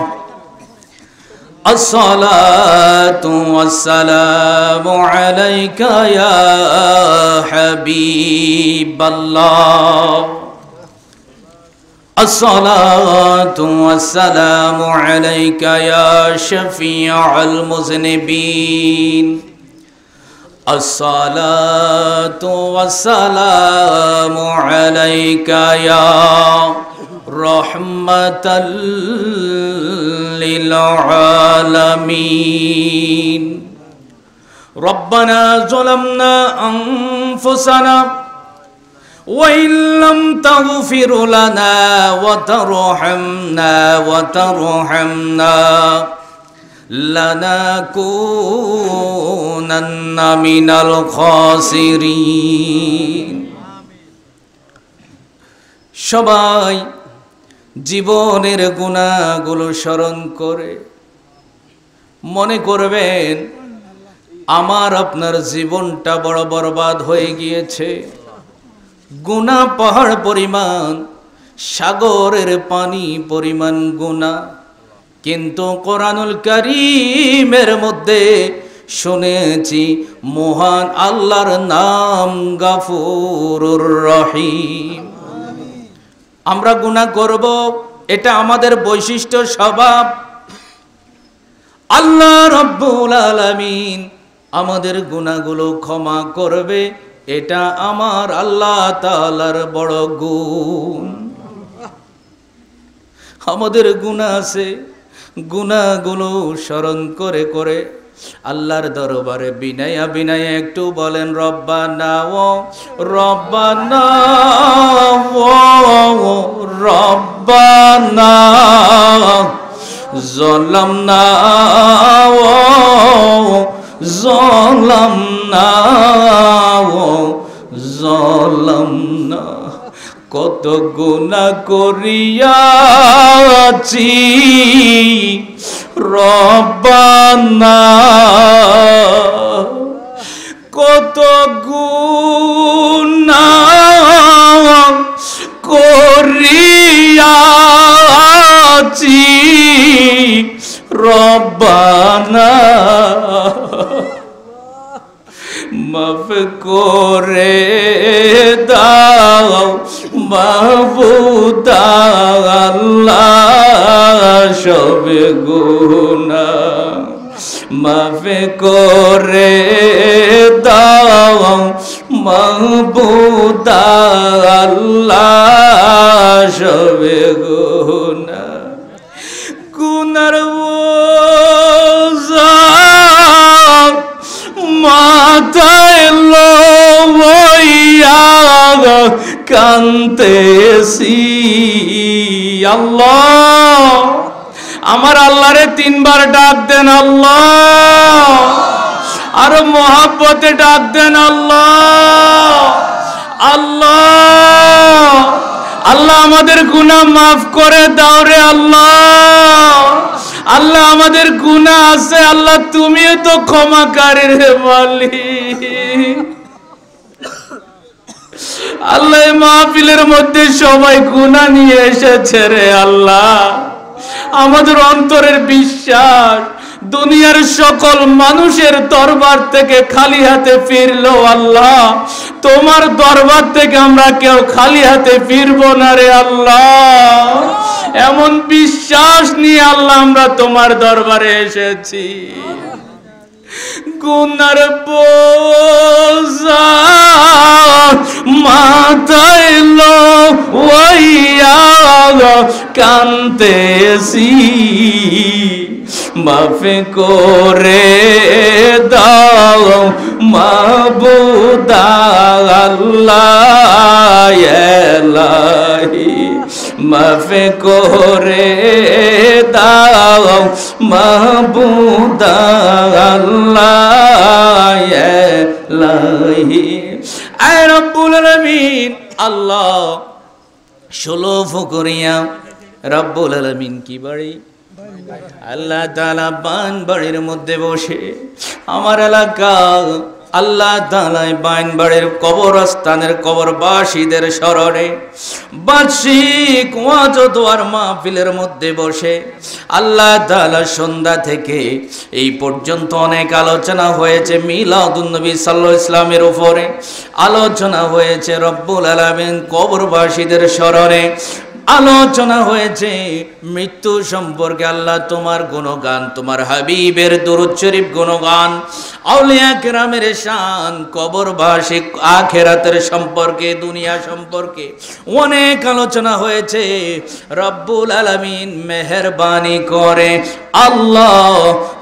আসসালাতু ওয়াসসালামু আলাইকা ইয়া হাবিবাল্লাহ। আসসালাতু ওয়াসসালামু আলাইকা ইয়া শাফিউল মুযনিবিন। আসসালাতু ওয়াসসালামু আলাইকা ইয়া রাহমাতাল লিল আলামিন। রব্বানা যালামনা আনফুসানা ওয়া ইল্লাম তাগফির লানা ওয়া তারহামনা লানাকুনান্না মিনাল খাসিরিন। সবাই জীবনের গুনাহগুলো স্মরণ করে মনে করবেন আমার আপনার জীবনটা বড় বরবাদ হয়ে গিয়েছে। গুনাহ পাহাড় পরিমাণ সাগরের পানি পরিমাণ গুনাহ। কিন্তু কোরআনুল কারীমের মধ্যে শুনেছি মহান আল্লাহর নাম গাফুরুর রহিম। আমরা গুনাহ করব, এটা আমাদের বৈশিষ্ট্য, স্বভাব। আল্লাহ রাব্বুল আলামিন আমাদের গুনাহগুলো ক্ষমা করবে, এটা আমার আল্লাহ তাআলার বড় গুণ। আমাদের গুনাহ আছে, গুনাহগুলো স্মরণ করে করে আল্লাহর দরবারে বিনয়া বিনয়া একটু বলেন রব্বানা ও রব্বানা ও রব্বানা যালামনা ও যালামনা ও যালামনা। কত গুনাহ করিয়াছি রব্বানা, কত গুনাহ করিয়াছি রব্বানা, মাফ করে দাও মাহবুব আল্লাহ সব গুনাহ, মাফ করে দাও মাহবুব আল্লাহ সব গুনাহ। গুনার বোঝা মাথায় লইয়া কান্দেছি আল্লাহ। আমার আল্লাহরে তিনবার ডাক দেন আল্লাহ, আর মোহাব্বতে ডাক দেন আল্লাহ। আল্লাহ আল্লাহ আমাদের গুনাহ মাফ করে দাও রে আল্লাহ। আল্লাহ আমাদের গুনাহ আছে, আল্লাহ তুমিও তো ক্ষমাকারী রে মালিক। আল্লাহ মাহফিলের মধ্যে সবাই গুনাহ নিয়ে এসেছে রে আল্লাহ। আমাদের অন্তরের বিশ্বাস দুনিয়ার সকল মানুষের দরবার থেকে খালি হাতে ফিরলো আল্লাহ, তোমার দরবার থেকে আমরা কেউ খালি হাতে ফিরবো না রে আল্লাহ। এমন বিশ্বাস নিয়ে আল্লাহ আমরা তোমার দরবারে এসেছি। গুনার বোঝা মাথায় লইয়া কান্দেছি, মাফ করে দাও মাহবুব আল্লাহ ইলাহি, মাফ করে দাও মাহবুব আল্লাহ ইলাহি। আয় রব্বুল আলামিন আল্লাহ 16 ফুকরিয়া রব্বুল আলামিন কি বাড়ি? আল্লাহ তাআলা বান বাড়ির মধ্যে বসে আমার এলাকা আল্লাহ তাআলা বাইন বাড়ির কবরস্থানের কবরবাসীদের স্মরণে বার্ষিক ওয়াজ ও দোয়ার মাহফিলের মধ্যে বসে আল্লাহ তাআলা সন্ধ্যা থেকে এই পর্যন্ত অনেক আলোচনা হয়েছে মিলাদুন নবী সাল্লাল্লাহু আলাইহি ওয়াসাল্লামের উপরে, আলোচনা হয়েছে রব্বুল আলামিন কবরবাসীদের স্মরণে, আলোচনা হয়েছে মৃত্যু সম্পর্কে আল্লাহ তোমার গুণগান, তোমার হাবিবের দুরূদ শরীফ গুণগান, আউলিয়া কেরামের শান, কবরবাসী আখিরাতের সম্পর্কে, দুনিয়া সম্পর্কে অনেক আলোচনা হয়েছে। রব্বুল আলামিন মেহেরবানি করে আল্লাহ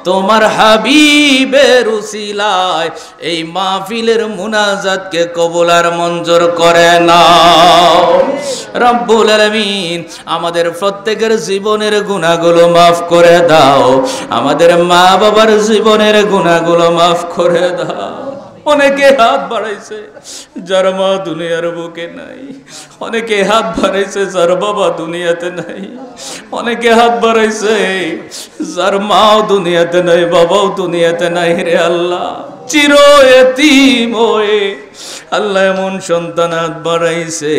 তোমার হাবিবের উসিলায় এই মাহফিলের মুনাজাতকে কবুল আর মঞ্জুর করে নাও। রব্বুল আলামিন আমাদের প্রত্যেকের জীবনের গুনাহগুলো মাফ করে দাও, আমাদের মা বাবার জীবনের গুনাহগুলো মাফ করে দাও। অনেকে হাত বাড়াইছে যার মা দুনিয়ার বুকে নাই, অনেকে হাত বাড়াইছে যার বাবা দুনিয়াতে নাই, অনেকে হাত বাড়াইছে যার মাও দুনিয়াতে নাই, বাবাও দুনিয়াতে নাই রে আল্লাহ। চির এতিম হয়ে আল্লাহ এমন সন্তান হাত বাড়াইছে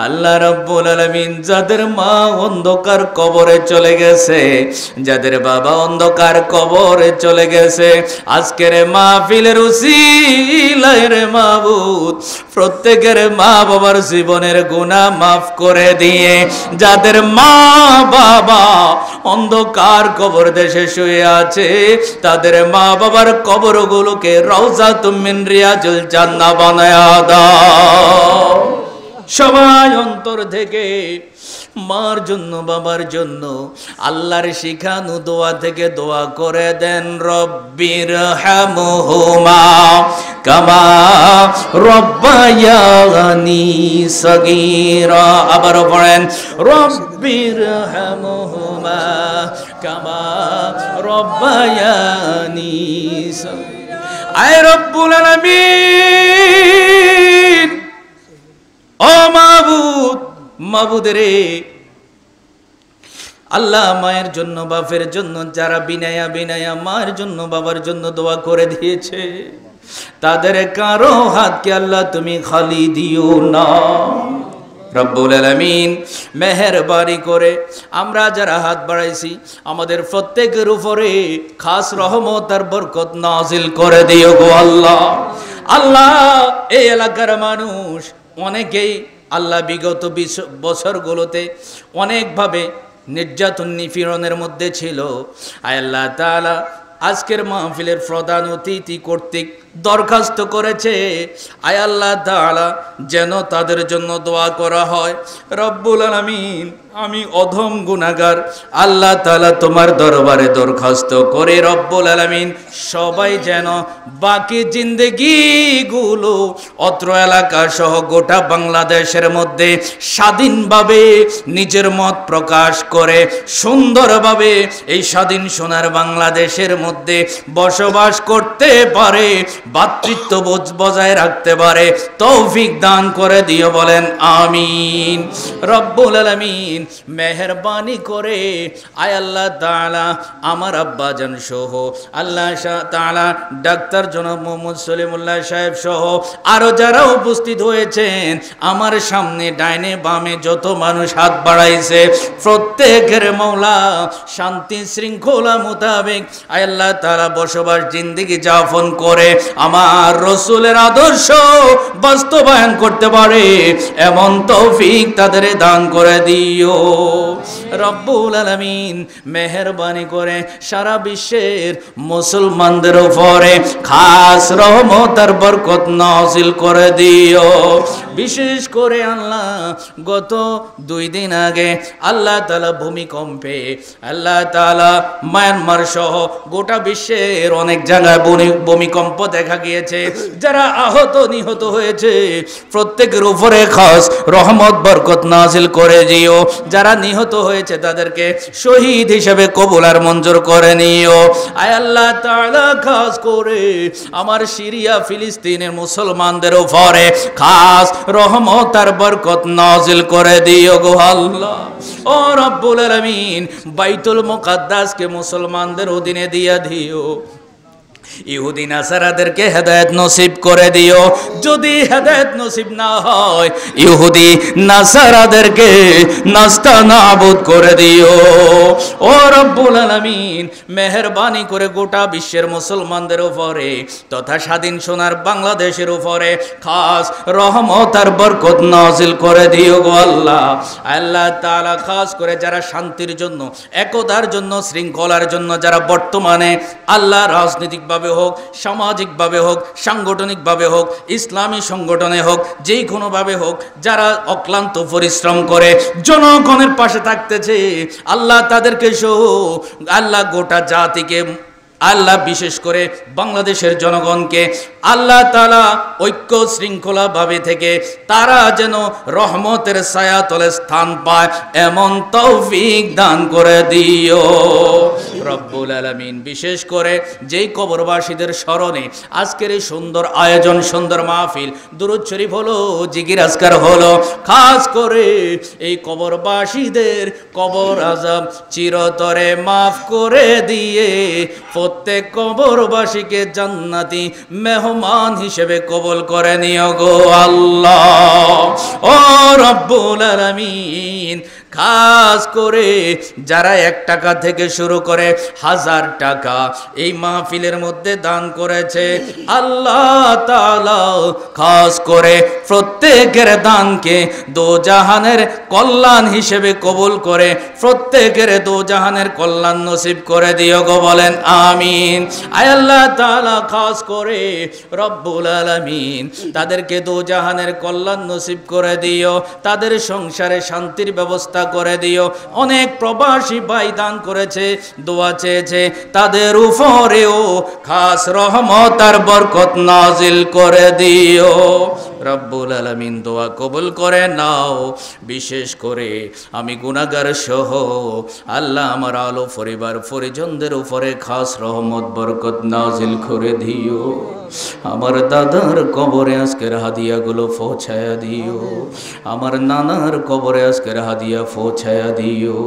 আল্লাহ রাব্বুল আলামিন যাদের মা অন্ধকার কবরে চলে গেছে, যাদের বাবা অন্ধকার কবরে চলে গেছে, আজকের মাহফিলের উসিলায় রে মাবুদ প্রত্যেকের মা বাবার জীবনের গুনাহ মাফ করে দিয়ে, যাদের মা বাবা অন্ধকার কবর দেশে শুয়ে আছে তাদের মা বাবার কবরগুলোকে রওজাতুম মিন রিয়াজুল জান্নাহ বানায়া দাও। সবাই অন্তর থেকে মার জন্য বাবার জন্য আল্লাহর শিখানো দোয়া থেকে দোয়া করে দেন, রব্বির হামহুমা কামা রব্বায়ানি সগীরা। আবার পড়েন, রব্বির হামহুমা কামা রব্বায়ানি সগীরা। আয় রব্বুল আলামিন, ও মাবুদ, মাবুদের আল্লাহ মায়ের জন্য বাপের জন্য যারা বিনায়া বিনায়া মায়ের জন্য বাবার জন্য দোয়া করে দিয়েছে তাদের কারো হাতকে আল্লাহ তুমি খালি দিও না। রব্বুল আলামিন মেহেরবানি করে আমরা যারা হাত বাড়াইছি আমাদের প্রত্যেকের উপরে খাস রহমত আর বরকত নাজিল করে দিও গো আল্লাহ। আল্লাহ এই এলাকার মানুষ অনেকেই আল্লাহ বিগত বছরগুলোতে অনেকভাবে নির্যাতন নিপীড়নের মধ্যে ছিল। আয় আল্লাহ তাআলা আজকের মাহফিলের প্রধান অতিথি কর্তৃক দরখাস্ত করেছে, আয় আল্লাহ তাআলা যেন তাদের জন্য দোয়া করা হয়। রব্বুল আলামিন, আমি অধম গুনাহগার, আল্লাহ তাআলা তোমার দরবারে দরখাস্ত করে রব্বুল আলামিন সবাই যেন বাকি জিন্দেগিগুলো অত্র এলাকা সহ গোটা বাংলাদেশের মধ্যে স্বাধীনভাবে নিজের মত প্রকাশ করে সুন্দরভাবে এই স্বাধীন সোনার বাংলাদেশের মধ্যে বসবাস করতে পারে, ভাতৃত্ববোধ বজায় রাখতে পারে তৌফিক দান করে দিও, বলেন আমিন। রব্বুল আলামিন মেহেরবানি করে আয় আল্লাহ তাআলা আমার আব্বাজান সহ আল্লাহ তাআলা ডাক্তার জনাব মোহাম্মদ সলিমুল্লাহ সাহেব সহ আরো যারা উপস্থিত হয়েছেন, আমার সামনে ডাইনে বামে যত মানুষ হাত বাড়াইছে প্রত্যেকের মওলা শান্তি শৃঙ্খলা মোতাবেক আয় আল্লাহ তাআলা বসবাস জিন্দেগি যাপন করে আমার রসুলের আদর্শ বাস্তবায়ন করতে পারে এমন তৌফিক তাদের দান করে দিও। রব্বুল আলামিন মেহেরবানি করে সারা বিশ্বের মুসলমানদের উপরে খাস রহমত আর বরকত নাযিল করে দিও। বিশেষ করে আল্লাহ গত 2 দিন আগে আল্লাহ তাআলা ভূমিকম্পে আল্লাহ তাআলা মায়ানমার সহ গোটা বিশ্বের অনেক জায়গায় ভূমিকম্প দেখা গিয়েছে, যারা আহত নিহত হয়েছে প্রত্যেকের উপরে খাস রহমত বরকত নাযিল করে দিও। যারা নিহত হয়েছে তাদেরকে শহীদ হিসেবে কবুল আর মঞ্জুর করে নিও। আয় আল্লাহ তাআলা খাস করে আমার সিরিয়া ফিলিস্তিনের মুসলমানদের উপরে খাস রহমত আর বরকত নাযিল করে দিও গো আল্লাহ। ও রব্বুল আলামিন বাইতুল মুকাদ্দাসকে মুসলমানদের অধীনে দিয়া দিও। ইহুদি নাসারাদেরকে হেদায়েত নসিব করে দিও। যদি হেদায়েত নসিব না হয় ইহুদি নাসারাদেরকে নাস্তানাবুদ করে দিও। ও রব্বুল আলামিন মেহেরবানি করে গোটা বিশ্বের মুসলমানদের উপরে তথা স্বাধীন সোনার বাংলাদেশের উপরে খাস রহমত আর বরকত নাযিল করে দিও গো আল্লাহ। আল্লাহ তাআলা খাস করে যারা শান্তির জন্য, একতার জন্য, শৃঙ্খলার জন্য যারা বর্তমানে আল্লাহ রাজনৈতিকভাবে হোক, সামাজিকভাবে হোক, সাংগঠনিকভাবে হোক, ইসলামী সংগঠনে হোক, যেই কোনোভাবে হোক যারা অক্লান্ত পরিশ্রম করে জনগণের পাশে থাকতেছে, আল্লাহ তাদেরকে সহ আল্লাহ গোটা জাতিকে আল্লাহ বিশেষ করে বাংলাদেশের জনগণকে আল্লাহ তাআলা ঐক্য শৃঙ্খলা ভাবে থেকে তারা যেন রহমতের ছায়াতলে স্থান পায় এমন তৌফিক দান করে দিও। রব্বুল আলামিন বিশেষ করে যেই কবরবাসীদের স্মরণে আজকের এই সুন্দর আয়োজন, সুন্দর মাহফিল, দুরূদ শরীফ হলো, জিকির আজকার হলো, খাস করে এই কবরবাসীদের কবর আযাব চিরতরে মাফ করে দিয়ে প্রত্যেক কবরবাসীকে জান্নাতি মেহমান হিসেবে কবুল করে নিও গো আল্লাহ। ও রব্বুল আলামিন, খাস করে যারা 1 টাকা থেকে শুরু করে 1000 টাকা এই মাহফিলের মধ্যে দান করেছে, আল্লাহ তাআলা খাস করে প্রত্যেকের দানকে দোজাহানের কল্যাণ হিসেবে কবুল করে প্রত্যেকের দোজাহানের কল্যাণ নসিব করে দিও গো, বলেন আমিন। আয় আল্লাহ তাআলা খাস করে রব্বুল আলামিন তাদেরকে দোজাহানের কল্যাণ নসিব করে দিও, তাদের সংসারে শান্তির ব্যবস্থা করে দিও। অনেক প্রবাসী ভাই দান করেছে, দোয়া চেয়েছে, তাদের উপরেও খাস রহমত আর বরকত নাজিল করে দিও রব্বুল আলামিন। দোয়া কবুল করে নাও। বিশেষ করে আমি গুনাহগার সহ আল্লাহ আমার আলো পরিবার পরিজনদের উপরে খাস রহমত বরকত নাজিল করে দিও। আমার দাদার কবরে আজকের হাদিয়াগুলো পৌঁছায়া দিও, আমার নানার কবরে আজকের হাদিয়া পৌঁছায়া দিও।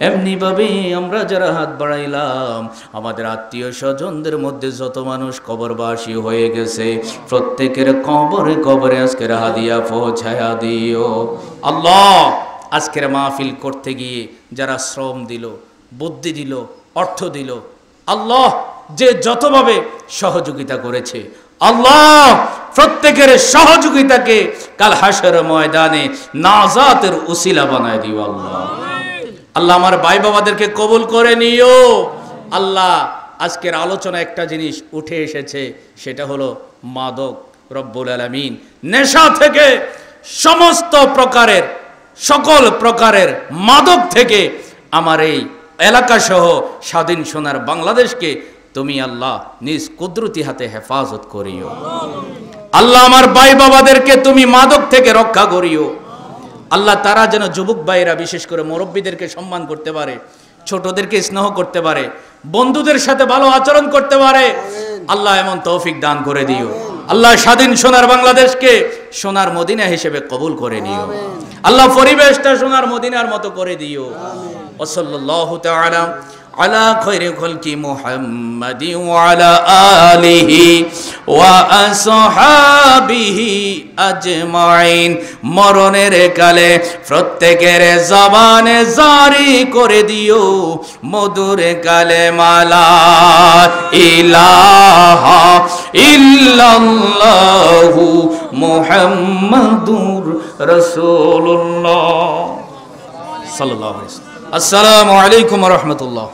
এমনি ভাবে আমরা যারা হাত বাড়াইলাম, আমাদের আত্মীয় স্বজনদের মধ্যে যত মানুষ কবরবাসী হয়ে গেছে, প্রত্যেকের কবরে কবরে আজকের হাদিয়া পৌঁছায়া দিও আল্লাহ। আজকের মাহফিল করতে গিয়ে যারা শ্রম দিল, বুদ্ধি দিল, অর্থ দিল, আল্লাহ যে যতভাবে সহযোগিতা করেছে, আল্লাহ প্রত্যেকের সহযোগিতাকে কাল হাসর ময়দানে নাজাতের উসিলা বানায় দিও আল্লাহ। আল্লাহ আমার ভাই বাবাদেরকে কবুল করে নিও আল্লাহ। আজকের আলোচনা একটা জিনিস উঠে এসেছে, সেটা হলো মাদক। রব্বুল আলামিন নেশা থেকে সমস্ত প্রকারের সকল প্রকারের মাদক থেকে আমার এই এলাকা সহ স্বাধীন সোনার বাংলাদেশকে তুমি আল্লাহ নিজ কুদরতি হাতে হেফাজত করিও আল্লাহ। আমার ভাই বাবাদেরকে তুমি মাদক থেকে রক্ষা করিও আল্লাহ। তারা যেন যুবক ভাইরা বিশেষ করে মুরব্বীদেরকে সম্মান করতে পারে, ছোটদেরকে স্নেহ করতে পারে, বন্ধুদের সাথে ভালো আচরণ করতে পারে আল্লাহ, এমন তৌফিক দান করে দিও আল্লাহ। স্বাধীন সোনার বাংলাদেশকে সোনার মদিনা হিসেবে কবুল করে নিও আল্লাহ। পরিবেশটা সোনার মদিনার মতো করে দিও। ওয়াসাল্লাল্লাহু তাআলা আলা খায়রি খালকি মুহাম্মাদি ওয়া আলা আলিহি ওয়া আসহাবিহি আজমাইন। মরণের কালে প্রত্যেকের জবানে জারি করে দিও মধুর কালেমা লা ইলাহা ইল্লাল্লাহু মুহাম্মাদুর রাসূলুল্লাহ সাল্লাল্লাহু আলাইহি ওয়াসাল্লাম। আসসালামু আলাইকুম ওয়া রাহমাতুল্লাহ।